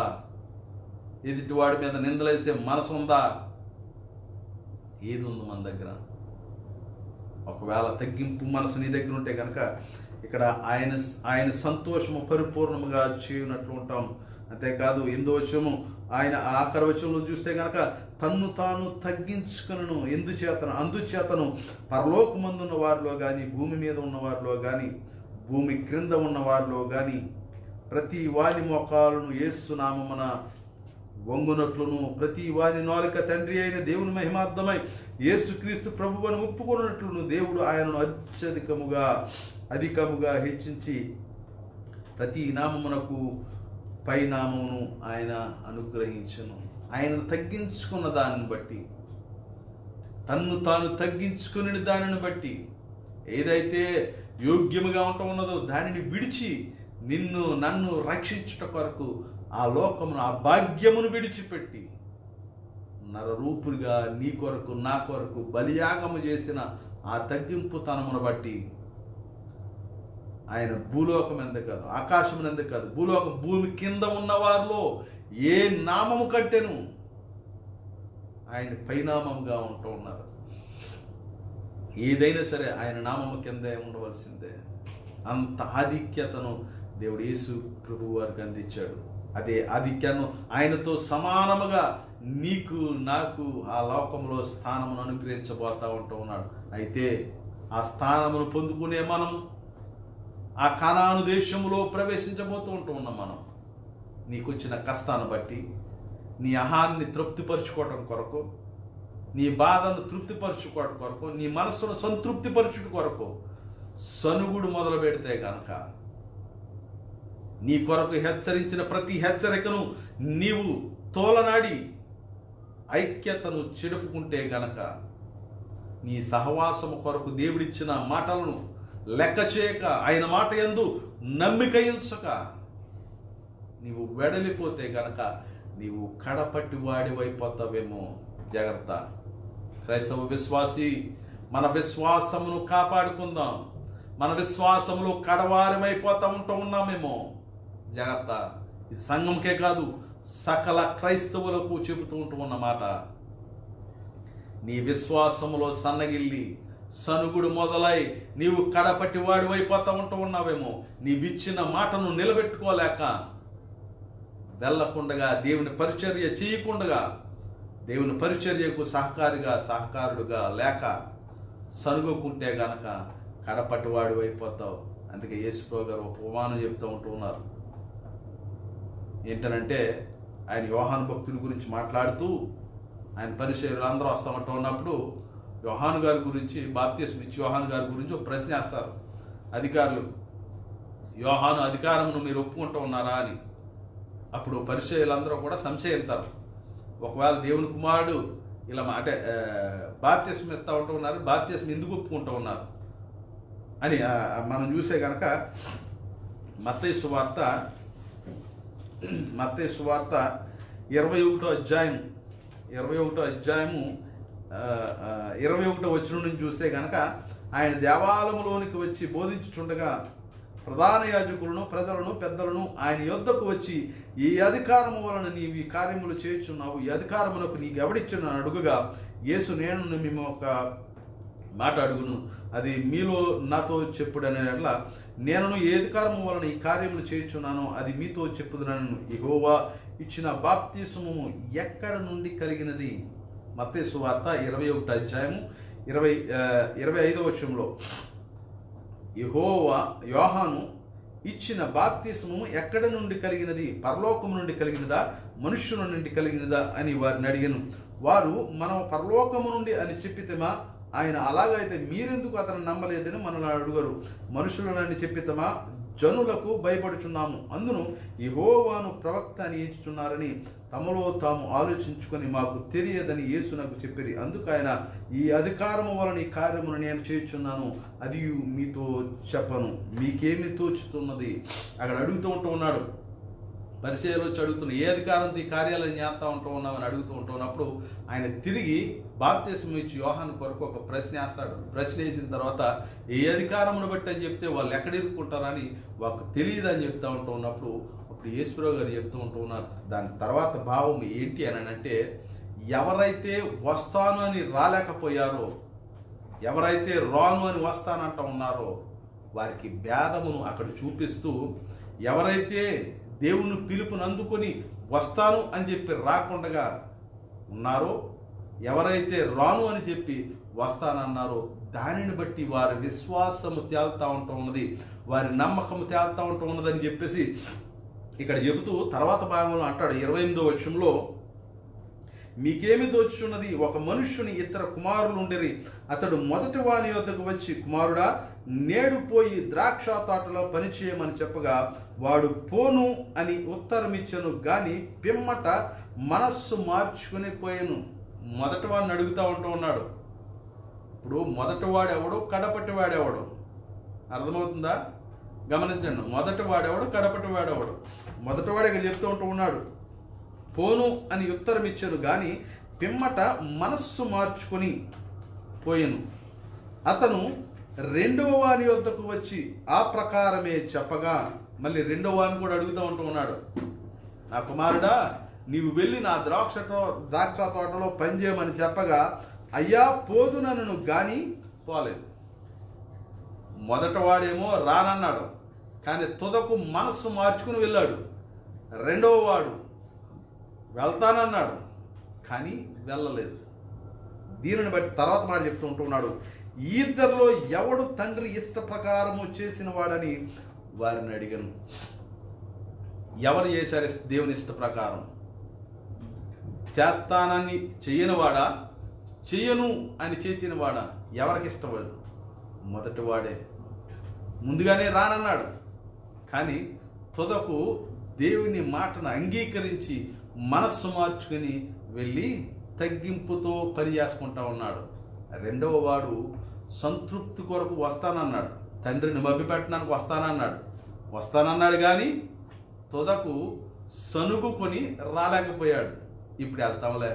ఎదుటివాడి మీద నిందలేసే మనసు ఉందా? ఏది ఉంది మన దగ్గర? ఒకవేళ తగ్గింపు మనసు నీ దగ్గర ఉంటే కనుక ఇక్కడ ఆయన సంతోషము పరిపూర్ణముగా చేయనట్లు ఉంటాం. అంతేకాదు 8వ వచనము ఆయన ఆఖరి వచనంలో చూస్తే కనుక తన్ను తాను తగ్గించుకును అందుచేతను పరలోకమందున్న వారిలో కానీ భూమి మీద ఉన్న వారిలో కానీ భూమి క్రింద ఉన్న వారిలో కానీ ప్రతి వాని మోకాలను యేసు నామమున వంగునట్లును ప్రతి వాని నాలుక తండ్రి అయిన దేవుని మహిమార్థమై యేసుక్రీస్తు ప్రభువును ఒప్పుకున్నట్లును దేవుడు ఆయనను అధికముగా హెచ్చించి ప్రతి నామమునకు పై నామమును ఆయన అనుగ్రహించను. ఆయన తగ్గించుకున్న దానిని బట్టి, తన్ను తాను తగ్గించుకుని దానిని బట్టి, ఏదైతే యోగ్యముగా ఉన్నదో దానిని విడిచి నన్ను రక్షించుట కొరకు ఆ లోకమును ఆ భాగ్యమును విడిచిపెట్టి నరరూపుడిగా నీ కొరకు నా కొరకు బలియాగము చేసిన ఆ తగ్గింపు తనమును బట్టి ఆయన భూలోకం ఎందుకు కాదు, ఆకాశం ఎందుకు కాదు, భూమి కింద ఉన్న వారిలో ఏ నామము కంటేను ఆయన పైనామముగా ఉంటూ ఉన్నారు. ఏదైనా సరే ఆయన నామము కిందే ఉండవలసిందే. అంత ఆధిక్యతను దేవుడు యేసు ప్రభు వారికి అందించాడు. అదే ఆధిక్యాన్ని ఆయనతో సమానముగా నీకు నాకు ఆ లోకంలో స్థానమును అనుగ్రహించబోతా ఉంటూ ఉన్నాడు. అయితే ఆ స్థానమును పొందుకునే మనం ఆ కానాను దేశంలో ప్రవేశించబోతూ ఉన్నాం. మనం నీకు వచ్చిన కష్టాన్ని బట్టి, నీ అహాన్ని తృప్తిపరచుకోవటం కొరకు, నీ బాధను తృప్తిపరచుకోవటం కొరకు, నీ మనస్సును సంతృప్తిపరచుట కొరకు సనుగుడు మొదలు పెడితే గనక, నీ కొరకు హెచ్చరించిన ప్రతి హెచ్చరికను నీవు తోలనాడి ఐక్యతను చెడుపుకుంటే గనక, నీ సహవాసము కొరకు దేవుడిచ్చిన మాటలను లెక్క చేయక, ఆయన మాట యందు నమ్మిక ఉంచక నీవు వెడలిపోతే గనక నీవు కడపట్టి వాడివైపోతావేమో. జాగ్రత్త క్రైస్తవ విశ్వాసి, మన విశ్వాసమును కాపాడుకుందాం. మన విశ్వాసములో కడవారమైపోతా ఉన్నామేమో. జాగ్రత్త. ఇది సంఘంకే కాదు, సకల క్రైస్తవులకు చెబుతూ ఉన్నమాట. నీ విశ్వాసములో సన్నగిల్లి సనుగుడు మొదలై నీవు కడపట్టి వాడివైపోతా ఉన్నావేమో. నీవిచ్చిన మాటను నిలబెట్టుకోలేక, వెళ్ళకుండగా, దేవుని పరిచర్య చేయకుండగా, దేవుని పరిచర్యకు సహకారుడుగా లేక సనుగుకుంటే గనక కడపట్టి వాడివైపోతావు. అందుకే యేసుప్రభు గారు ఒక ఉపమానం చెప్తూ ఉన్నారు. ఏంటనంటే, ఆయన యోహాను భక్తుల గురించి మాట్లాడుతూ, ఆయన పరిచర్యలు అందరూ వస్తూ ఉన్నప్పుడు యోహాను గారి గురించి, బాప్తిస్మం ఇచ్చి యోహాను గారి గురించి ఒక ప్రశ్న వేస్తారు అధికారులు. యోహాను అధికారమును మీరు ఒప్పుకుంటూ ఉన్నారా అని. అప్పుడు పరిచర్యలందరూ కూడా సంశయిస్తారు. ఒకవేళ దేవుని కుమారుడు ఇలా అంటే బాప్తిస్మం ఇస్తూ ఉన్నారు, బాప్తిస్మం ఎందుకు ఒప్పుకుంటూ ఉన్నారు అని మనం చూసే కనుక మత్తయి సువార్త 21వ అధ్యాయము 21వ వచనం నుంచి చూస్తే కనుక, ఆయన దేవాలయంలోనికి వచ్చి బోధించుచుండగా ప్రధాన యాజకులను ప్రజలను పెద్దలను ఆయన యొద్దకు వచ్చి, ఈ అధికారము వలన నీవు ఈ కార్యములు చేయుచున్నావు, ఈ అధికారమునకు నీకు ఎవడిచ్చును అని అడుగుగా, యేసు నేను మేము ఒక మాట అడుగును, అది మీలో నాతో చెప్పుడనేలా, నేను ఏ అధికారము వలన ఈ కార్యములు చేయుచున్నానో అది మీతో చెప్పుదునను. యెహోవా ఇచ్చిన బాప్తిస్మము ఎక్కడ నుండి కలిగినది? మత్తయి సువార్త 21వ అధ్యాయము 25వ వచనంలో, యోహాను ఇచ్చిన బాప్తిస్మము ఎక్కడ నుండి కలిగినది? పరలోకము నుండి కలిగినదా, మనుష్యుల నుండి కలిగినదా అని వారిని అడిగాను. వారు, మనం పరలోకము నుండి అని చెప్పితమా? ఆయన, అలాగైతే మీరెందుకు అతను నమ్మలేదని మనల్ని అడుగరు. మనుషులనని చెప్పితమా? జనులకు భయపడుచున్నాము. అందును యెహోవాను ప్రవక్త అని ఎంచుచున్నారని తమలో తాము ఆలోచించుకొని మాకు తెలియదని యేసునకు చెప్పిరి. అందుకు ఆయన, ఈ అధికారము వలన ఈ కార్యమును నేను చేయుచున్నాను, అది మీతో చెప్పను. మీకేమి తోచుతున్నది? అక్కడ అడుగుతూ ఉన్నాడు. పరిచర్యలు వచ్చి అడుగుతున్న, ఏ అధికారంతో ఈ కార్యాలను చేస్తూ ఉన్నామని అడుగుతూ ఉన్నప్పుడు ఆయన తిరిగి బాప్తిస్మం ఇచ్చి యోహాను కొరకు ఒక ప్రశ్న వేస్తాడు. ప్రశ్న వేసిన తర్వాత ఏ అధికారమును బట్టి అని చెప్తే వాళ్ళు ఎక్కడ ఇరుక్కుంటారని వాళ్ళకు తెలియదు అని చెప్తూ ఉన్నప్పుడు అప్పుడు యేసుప్రభు గారు చెప్తూ ఉన్నారు. దాని తర్వాత భావం ఏంటి అని అంటే, ఎవరైతే వస్తాను అని రాలేకపోయారో ఎవరైతే రాను అని వస్తానంట ఉన్నారో వారికి భేదమును అక్కడ చూపిస్తూ, ఎవరైతే దేవుని పిలుపుని అందుకొని వస్తాను అని చెప్పి రాకుండా ఉన్నారో, ఎవరైతే రాను అని చెప్పి వస్తానన్నారో దానిని బట్టి వారి విశ్వాసము తేల్తా ఉంటూ ఉన్నది, వారి నమ్మకము తేల్తా ఉంటూ ఉన్నదని చెప్పేసి ఇక్కడ చెబుతూ తర్వాత భాగంలో అంటాడు 28వ వచనంలో, మీకేమి దోచుచున్నది? ఒక మనుష్యుని ఇద్దరు కుమారులు ఉండేరి. అతడు మొదటి వాని యొద్దకు వచ్చి, కుమారుడా, నేడు పోయి ద్రాక్ష తోటలో పనిచేయమని చెప్పగా వాడు పోను అని ఉత్తరమిచ్చను గాని పిమ్మట మనస్సు మార్చుకుని పోయాను. మొదటి వాడిని అడుగుతూ ఉంటూ ఉన్నాడు. ఇప్పుడు మొదటి వాడెవడు, కడపటి వాడెవడు? అర్థమవుతుందా? గమనించండి. మొదటి వాడెవడు, కడపటి వాడెవడు? మొదటివాడు ఇక్కడ చెప్తూ ఉంటూ ఉన్నాడు, పోను అని ఉత్తరం ఇచ్చాను గాని పిమ్మట మనస్సు మార్చుకొని పోయాను. అతను రెండవ వాని వద్దకు వచ్చి ఆ ప్రకారమే చెప్పగా, మళ్ళీ రెండవ వాని కూడా అడుగుతూ ఉంటూ ఉన్నాడు, నా కుమారుడా, నీవు వెళ్ళి నా ద్రాక్ష తోటలో పనిచేయమని చెప్పగా, అయ్యా పోదునను గాని పోలేదు. మొదటవాడేమో రానన్నాడు, కానీ తుదకు మనస్సు మార్చుకుని వెళ్ళాడు. రెండవ వాడు వెళ్తానన్నాడు, కానీ వెళ్ళలేదు. దీనిని బట్టి తర్వాత మాట చెప్తూ ఉంటున్నాడు, ఈ ఇద్దరిలో ఎవడు తండ్రి ఇష్ట ప్రకారము చేసిన వాడని వారిని అడిగాను. ఎవరు చేశారు దేవుని ఇష్ట ప్రకారం? చేస్తానని చెయ్యనివాడా, చెయ్యను అని చేసిన వాడా? ఎవరికి ఇష్టపడు? మొదటి వాడే. ముందుగానే రానన్నాడు, కానీ తుదకు దేవుని మాటను అంగీకరించి మనస్సు మార్చుకుని వెళ్ళి తగ్గింపుతో పని చేసుకుంటా ఉన్నాడు. రెండవ వాడు సంతృప్తి కొరకు వస్తానన్నాడు, తండ్రిని మభ్యపెట్టడానికి వస్తానన్నాడు కానీ తుదకు సనుగుకొని రాలేకపోయాడు. ఇప్పుడు వెళ్తాంలే,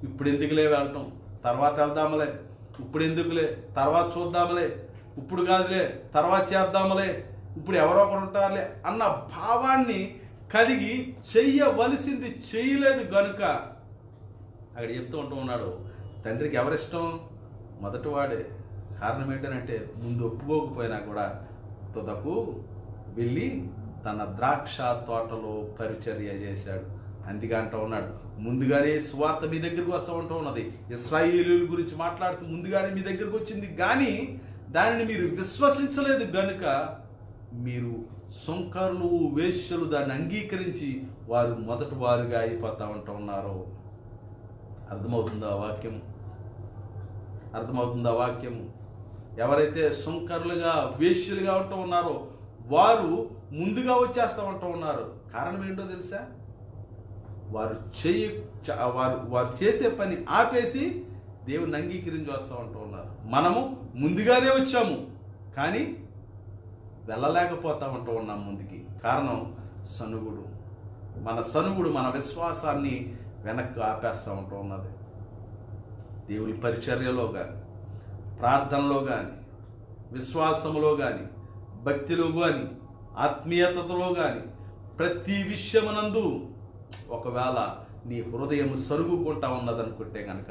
ఇప్పుడు ఎందుకులే వెళ్ళటం, తర్వాత వెళ్దాంలే, ఇప్పుడు ఎందుకులే, తర్వాత చూద్దాంలే, ఇప్పుడు కాదులే, తర్వాత చేద్దాంలే, ఇప్పుడు ఎవరో ఒకరు ఉంటారులే అన్న భావాన్ని కలిగి చెయ్యవలసింది చేయలేదు గనుక అక్కడ చెప్తూ ఉంటూ ఉన్నాడు, తండ్రికి ఎవరిష్టం? మొదటి వాడే. కారణం ఏంటంటే ముందు ఒప్పుకోకపోయినా కూడా తుదకు వెళ్ళి తన ద్రాక్ష తోటలో పరిచర్య చేశాడు. అందుకే అంటూ ఉన్నాడు, ముందుగానే సువార్త మీ దగ్గరికి వస్తూ ఉంటూ ఉన్నది. ఇశ్రాయేలీయుల గురించి మాట్లాడుతూ ముందుగానే మీ దగ్గరికి వచ్చింది, కానీ దానిని మీరు విశ్వసించలేదు గనుక మీరు సుంకరులు, వేశ్యలు దాన్ని అంగీకరించి వారు మొదటి వారుగా అయిపోతా ఉంటూ ఉన్నారు. అర్థమవుతుందా వాక్యం? అర్థమవుతుందా వాక్యం? ఎవరైతే సుంకరులుగా, వేశ్యలుగా ఉంటూ ఉన్నారో వారు ముందుగా వచ్చేస్తూ ఉంటూ ఉన్నారు. కారణం ఏంటో తెలుసా? వారు చేసే పని ఆపేసి దేవుని అంగీకరించి వస్తూ ఉంటూ ఉన్నారు. మనము ముందుగానే వచ్చాము, కానీ వెళ్ళలేకపోతా ఉంటూ ఉన్నాం ముందుకి. కారణం సనుగుడు. మన విశ్వాసాన్ని వెనక్కి ఆపేస్తూ ఉంటూ ఉన్నది. దేవుని పరిచర్యలో కానీ, ప్రార్థనలో కానీ, విశ్వాసములో కానీ, భక్తిలో కానీ, ఆత్మీయతలో కానీ, ప్రతి విషయమునందు ఒకవేళ నీ హృదయం సరుగుకుంటా ఉన్నదనుకుంటే కనుక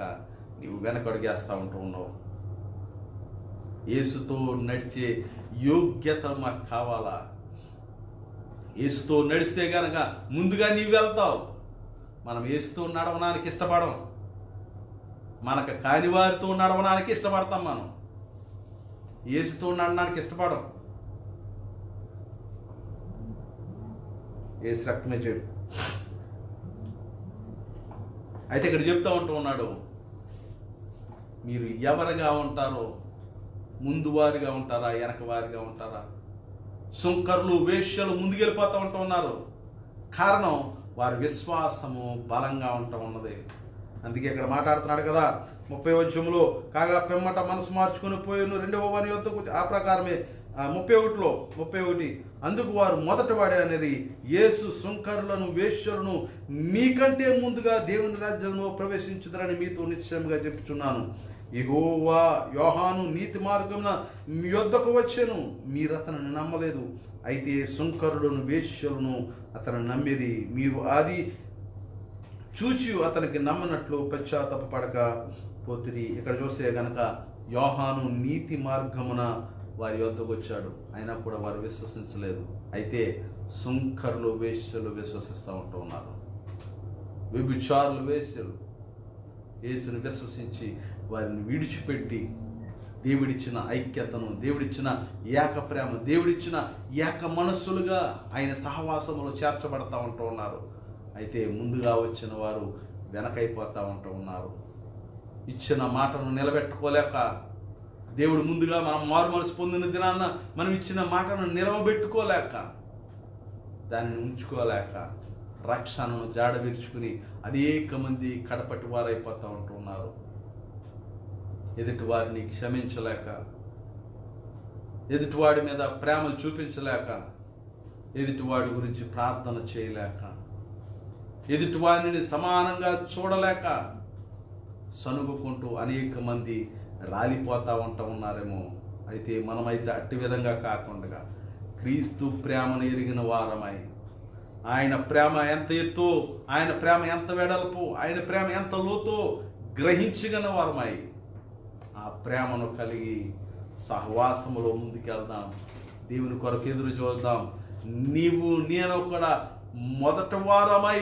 నీవు వెనకడుగేస్తూ ఉంటూ ఉన్నావు. యేసుతో నడిచే యోగ్యత మాకు కావాలా? యేసుతో నడిస్తే కనుక ముందుగా నీవు వెళ్తావు. మనం యేసుతో నడవడానికి ఇష్టపడం, మనకు కాని వారితో నడవడానికి ఇష్టపడతాం. మనం యేసుతో నడవడానికి ఇష్టపడం. యేసు రక్తమే చెడు. అయితే ఇక్కడ చెప్తా ఉంటూ ఉన్నాడు, మీరు ఎవరుగా ఉంటారో, ముందు వారిగా ఉంటారా, వెనక వారిగా ఉంటారా? సుంకరులు, వేశ్యలు ముందుకెళ్ళిపోతూ ఉంటూ ఉన్నారు. కారణం వారి విశ్వాసము బలంగా ఉంటూ ఉన్నది. అందుకే ఇక్కడ మాట్లాడుతున్నాడు కదా 30వ వచనంలో, కాగా పిమ్మట మనసు మార్చుకుని పోయిను రెండవ వాని యొద్దకు ఆ ప్రకారమే 31 అందుకు వారు మొదటి వాడే అనేది, యేసు సుంకరులను, వేశ్యలను మీకంటే ముందుగా దేవుని రాజ్యంలో ప్రవేశించుదరని మీతో నిశ్చయంగా చెప్పుచున్నాను. యెహోవా యోహాను నీతి మార్గమున మీ యొద్దకు వచ్చెను, మీరు అతనిని నమ్మలేదు. అయితే సుంకరులను, వేశ్యలను అతను నమ్మిరి. మీరు అది చూచి అతనికి నమ్మనట్లు పశ్చాత్తాపపడక పోతిరి. ఇక్కడ చూస్తే గనక యోహాను నీతి మార్గమున వారి యొద్దకు వచ్చాడు, అయినా కూడా వారు విశ్వసించలేదు. అయితే సుంకరులు, వేశ్యలు విశ్వసిస్తూ ఉంటూ ఉన్నారు. వ్యభిచారులు, వేశ్యలు యేసుని విశ్వసించి వారిని విడిచిపెట్టి దేవుడిచ్చిన ఐక్యతను, దేవుడిచ్చిన ఏక ప్రేమ, దేవుడిచ్చిన ఏక మనస్సులుగా ఆయన సహవాసంలో చేర్చబడతా ఉంటూ ఉన్నారు. అయితే ముందుగా వచ్చిన వారు వెనకైపోతూ ఉంటూ ఉన్నారు. ఇచ్చిన మాటను నిలబెట్టుకోలేక, దేవుడు ముందుగా మనం మారు మనసు పొందిన దినాన్న మనం ఇచ్చిన మాటను నిలవబెట్టుకోలేక, దానిని ఉంచుకోలేక, రక్షణను జాడవిరుచుకుని అనేక మంది కడపటి వారైపోతూ ఉంటూ ఉన్నారు. ఎదుటి వారిని క్షమించలేక, ఎదుటివాడి మీద ప్రేమ చూపించలేక, ఎదుటివాడి గురించి ప్రార్థన చేయలేక, ఎదుటివాడిని సమానంగా చూడలేక సనుగుకుంటూ అనేక మంది రాలిపోతూ ఉన్నారేమో. అయితే మనమైతే అట్టి విధంగా కాకుండా క్రీస్తు ప్రేమను ఎరిగిన వారమై, ఆయన ప్రేమ ఎంత ఎత్తు, ఆయన ప్రేమ ఎంత వెడల్పు, ఆయన ప్రేమ ఎంత లోతో గ్రహించగల వారమై ఆ ప్రేమను కలిగి సహవాసములో ముందుకెళ్దాం. దేవుని కొరకు ఎదురు చూద్దాం. నీవు నేను కూడా మొదటి వారమై,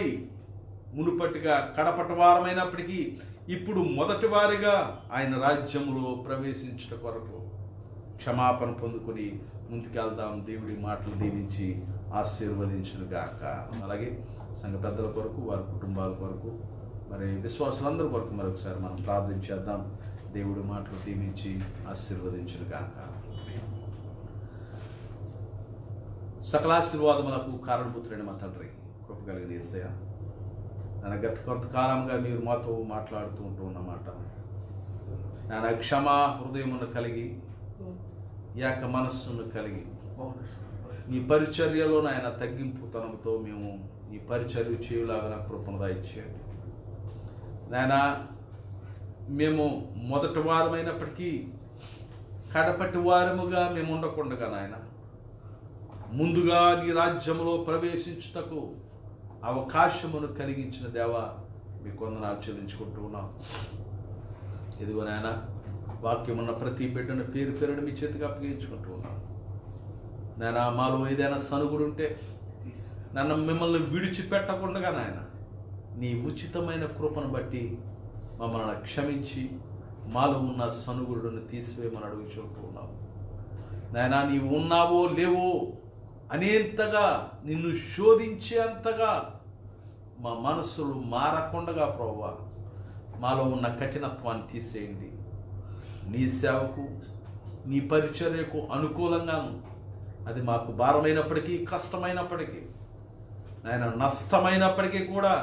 మునుపటిగా కడపటి వారమైనప్పటికీ ఇప్పుడు మొదటి వారిగా ఆయన రాజ్యములో ప్రవేశించుట కొరకు క్షమాపణ పొందుకొని ముందుకెళ్దాం. దేవుడి మాటలు దీవించి ఆశీర్వదించునుగాక. అలాగే సంఘ పెద్దల కొరకు, వారి కుటుంబాల కొరకు, మరి విశ్వాసులందరి కొరకు మరొకసారి మనం ప్రార్థన చేద్దాం. దేవుడి మాటలు దీవించి ఆశీర్వదించునుగాక. సకలాశీర్వాదములకు కారణపుత్రుడైన మా తండ్రి, కృప కలిగిన యేసయ్య, నేను గత కొంతకాలంగా మీరు మాతో మాట్లాడుతూ ఉన్నమాట నేను క్షమా హృదయమును కలిగి, ఏక మనస్సును కలిగి, నీ పరిచర్యలో నాయన తగ్గింపుతనంతో మేము నీ పరిచర్య చేయలాగా కృపను దయచేయండి నాయన. మేము మొదటి వారమైనప్పటికీ కడపటి వారముగా మేము ఉండకుండగా నాయన, ముందుగా నీ రాజ్యములో ప్రవేశించుటకు అవకాశమును కలిగించిన దేవా, మీకు వందనాలు చెల్లించుకుంటూ ఉన్నాం. ఇదిగో నాయన, వాక్యం ఉన్న ప్రతి బిడ్డను పేరు పేరుని మీ చేతికి అప్పగించుకుంటూ ఉన్నాం నాయన. మాలో ఏదైనా సనుగుడు ఉంటే నన్ను మిమ్మల్ని విడిచిపెట్టకుండా నాయన, నీ ఉచితమైన కృపను బట్టి మమ్మల్ని క్షమించి మాలో ఉన్న సనుగుడును తీసివేయమని అడుగుచుంటూ ఉన్నావు నాయన. నీవు ఉన్నావో లేవో అనేంతగా, నిన్ను శోధించేంతగా మా మనస్సులు మారకుండగా ప్రభువా, మాలో ఉన్న కఠినత్వాన్ని తీసేయండి. నీ సేవకు, నీ పరిచర్యకు అనుకూలంగాను, అది మాకు భారమైనప్పటికీ, కష్టమైనప్పటికీ, నాయన నష్టమైనప్పటికీ కూడా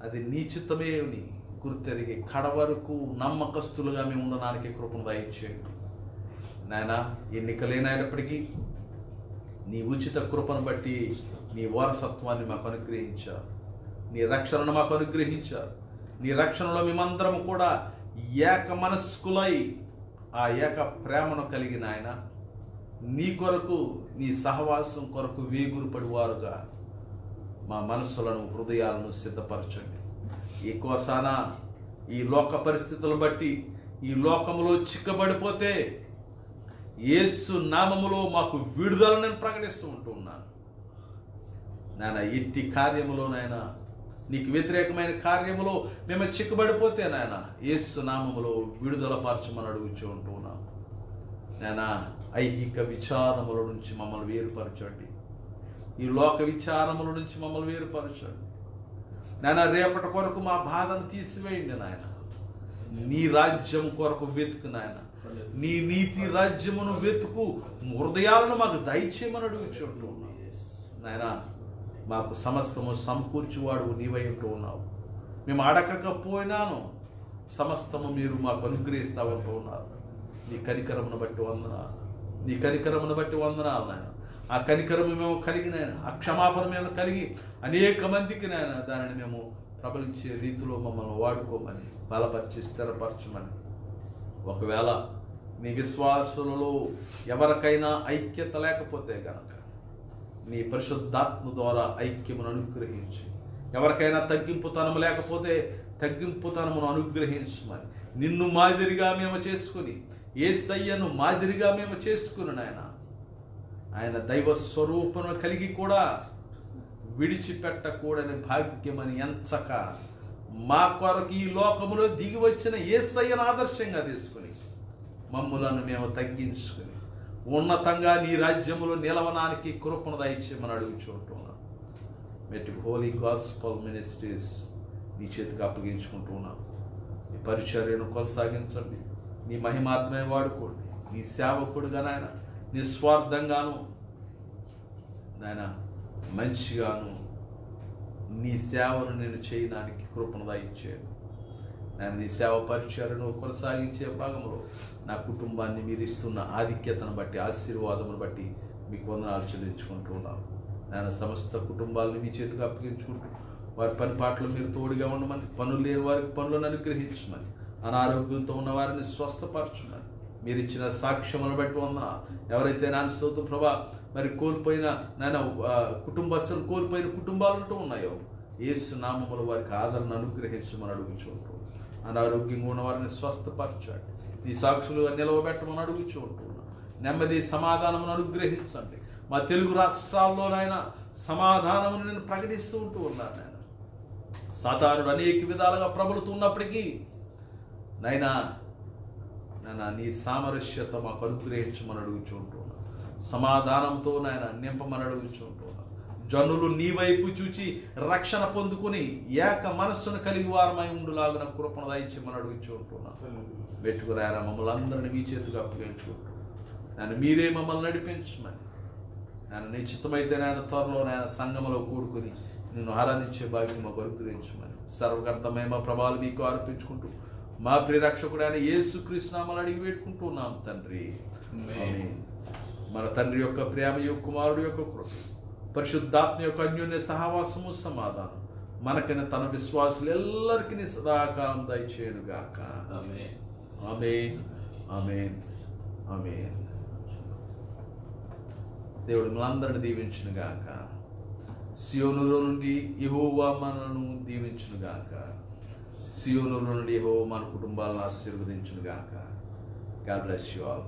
అది నీ చిత్తమే అని గుర్తెరిగి కడవరకు నమ్మకస్తులుగా మేము ఉండడానికి కృపను దయచేయండి నాయన. ఎన్నికలేనప్పటికీ నీ ఉచిత కృపను బట్టి నీ వారసత్వాన్ని మాకు అనుగ్రహించారు, నీ రక్షణను మాకు అనుగ్రహించారు. నీ రక్షణలో మేమందరం కూడా ఏక మనస్కులై ఆ ఏక ప్రేమను కలిగిన ఆయన, నీ కొరకు, నీ సహవాసం కొరకు వేగురుపడి వారుగా మా మనస్సులను, హృదయాలను సిద్ధపరచండి. ఎక్కువసాన ఈ లోక పరిస్థితులను బట్టి ఈ లోకములో చిక్కబడిపోతే యేసు నామములో మాకు విడుదలను నేను ప్రకటిస్తూ ఉంటూ ఉన్నాను నాయన. ఎట్టి కార్యములో నాయన, నీకు వ్యతిరేకమైన కార్యములో మేము చిక్కబడిపోతే నాయన, యేసు నామములో విడుదల పరచమని అడుగుతూ ఉంటూ ఉన్నాం నాయన. ఐహిక విచారముల నుంచి మమ్మల్ని వేరుపరచండి, ఈ లోక విచారముల నుంచి మమ్మల్ని వేరుపరచండి నాయన. రేపటి కొరకు మా బాధను తీసివేయండి నాయన. నీ రాజ్యం కొరకు వెతుకు నాయన, నీ నీతి రాజ్యమును వెతుకు హృదయాలను మాకు దయచేయమని అడుగుచుంటూ ఉన్నావు నాయన. మాకు సమస్తము సమకూర్చివాడు నీవై ఉంటూ ఉన్నావు. మేము అడగకపోయినాను సమస్తము మీరు మాకు అనుగ్రహిస్తా ఉంటూ ఉన్నారు. నీ కనికరమును బట్టి వందనాలు, నీ కనికరమును బట్టి వందనాలు నాయన. ఆ కనికరము మేము కలిగిన, ఆ క్షమాపణ మేము కలిగి అనేక మందికి నాయన దానిని మేము ప్రబలించే రీతిలో మమ్మల్ని వాడుకోమని, బలపరిచి స్థిరపరచమని. ఒకవేళ నీ విశ్వాసులలో ఎవరికైనా ఐక్యత లేకపోతే గనక నీ పరిశుద్ధాత్మ ద్వారా ఐక్యమును అనుగ్రహించి, ఎవరికైనా తగ్గింపుతనము లేకపోతే తగ్గింపుతనమును అనుగ్రహించమని, నిన్ను మాదిరిగా మేము చేసుకుని, యేసయ్యను మాదిరిగా మేము చేసుకుని నాయన, ఆయన దైవ స్వరూపము కలిగి కూడా విడిచిపెట్టకూడని భాగ్యమని ఎంచక మా కొరకు ఈ లోకములో దిగి వచ్చిన యేసయ్యను ఆదర్శంగా తీసుకుని మమ్ములను మేము తగ్గించుకుని ఉన్నతంగా నీ రాజ్యములో నిలవనానికి కృపను దయచేయమని అడుగుచుంటున్నాం. మెట్టిక్ హోలీ గాస్పల్ మినిస్ట్రీస్ నీ చేతికి అప్పగించుకుంటున్నాం. నీ పరిచర్యను కొనసాగించండి, నీ మహిమాత్మే వాడుకోండి. నీ సేవకుడుగా నాయన నిస్వార్థంగాను నాయన మంచిగాను నీ సేవను నేను చేయడానికి కృపను దయచేయండి. నేను నీ సేవ పరిచర్యను కొనసాగించే భాగంలో నా కుటుంబాన్ని మీరు ఇస్తున్న ఆధిక్యతను బట్టి, ఆశీర్వాదమును బట్టి మీకు వందనాలు చెల్లించుకుంటున్నాను. నేను సమస్త కుటుంబాలను మీ చేతికి అప్పగించుకుంటూ వారి పని పాటలు మీరు తోడుగా ఉండమని, పనులు లేని వారికి పనులను అనుగ్రహించమని, అనారోగ్యంతో ఉన్న వారిని స్వస్థపరచమని, మీరు ఇచ్చిన సాక్ష్యములను బట్టి వందనాలు. ఎవరైతే నాన్న స్తోత్రం ప్రభా మరి కోల్పోయిన నాయన కుటుంబస్తులు కోల్పోయిన కుటుంబాలు ఉంటూ ఉన్నాయో, యేసు నామములో వారికి ఆదరణ అనుగ్రహించమని అడుగుచుంటూ, అనారోగ్యంగా ఉన్న వారిని స్వస్థపరచండి, నీ సాక్షులుగా నిలవబెట్టమని అడుగుచుంటున్నాను. నెమ్మది సమాధానమును అనుగ్రహించండి. మా తెలుగు రాష్ట్రాల్లోనైనా సమాధానమును నేను ప్రకటిస్తూ ఉంటూ ఉన్నాను. నేను సాతానుడు అనేక విధాలుగా ప్రబలుతున్నప్పటికీ నైనా నీ సామరస్యత మాకు అనుగ్రహించమని అడుగుచుంటున్నాను. సమాధానంతో నాయన నింపమని అడుగుచుంటున్నాను. జనులు నీ వైపు చూచి రక్షణ పొందుకుని ఏక మనస్సును కలిగి వారమై ఉండులాగున కృపను దయచేయమని అడుగుచుంటున్నాను. పెట్టుకురాయన మమ్మల్ని అందరినీ మీ చేతికి అప్పగించుకుంటూ నేను మీరే మమ్మల్ని నడిపించమని, నేను నిశ్చితమైతే నేను త్వరలో నేను సంఘములో కూడుకుని నిన్ను ఆరాధించే భాగ్యం మాకు అనుగ్రహించమని సర్వగంతమైన ప్రభావాలు మీకు అర్పించుకుంటూ మా ప్రియరక్షకుడైన యేసుక్రీస్తు నామములో అడిగి వేడుకుంటున్నాం తండ్రి. ఆమేన్. మన తండ్రి యొక్క ప్రేమయు, కుమారుడు యొక్క కృప, పరిశుద్ధాత్మ యొక్క అన్యోన్య సహవాసము, సమాధానం మనకైనా తన విశ్వాసులు ఎల్లరికీ సదాకాలం దయచేయునుగాక. ఆమేన్, ఆమేన్, ఆమేన్, ఆమేన్. దేవుడు మనందరిని దీవించునుగాక. సియోనులో నుండి యెహోవా మనలను దీవించునుగాక. సియోనులో నుండి యెహోవా మన కుటుంబాలను ఆశీర్వదించునుగాక. God bless you all.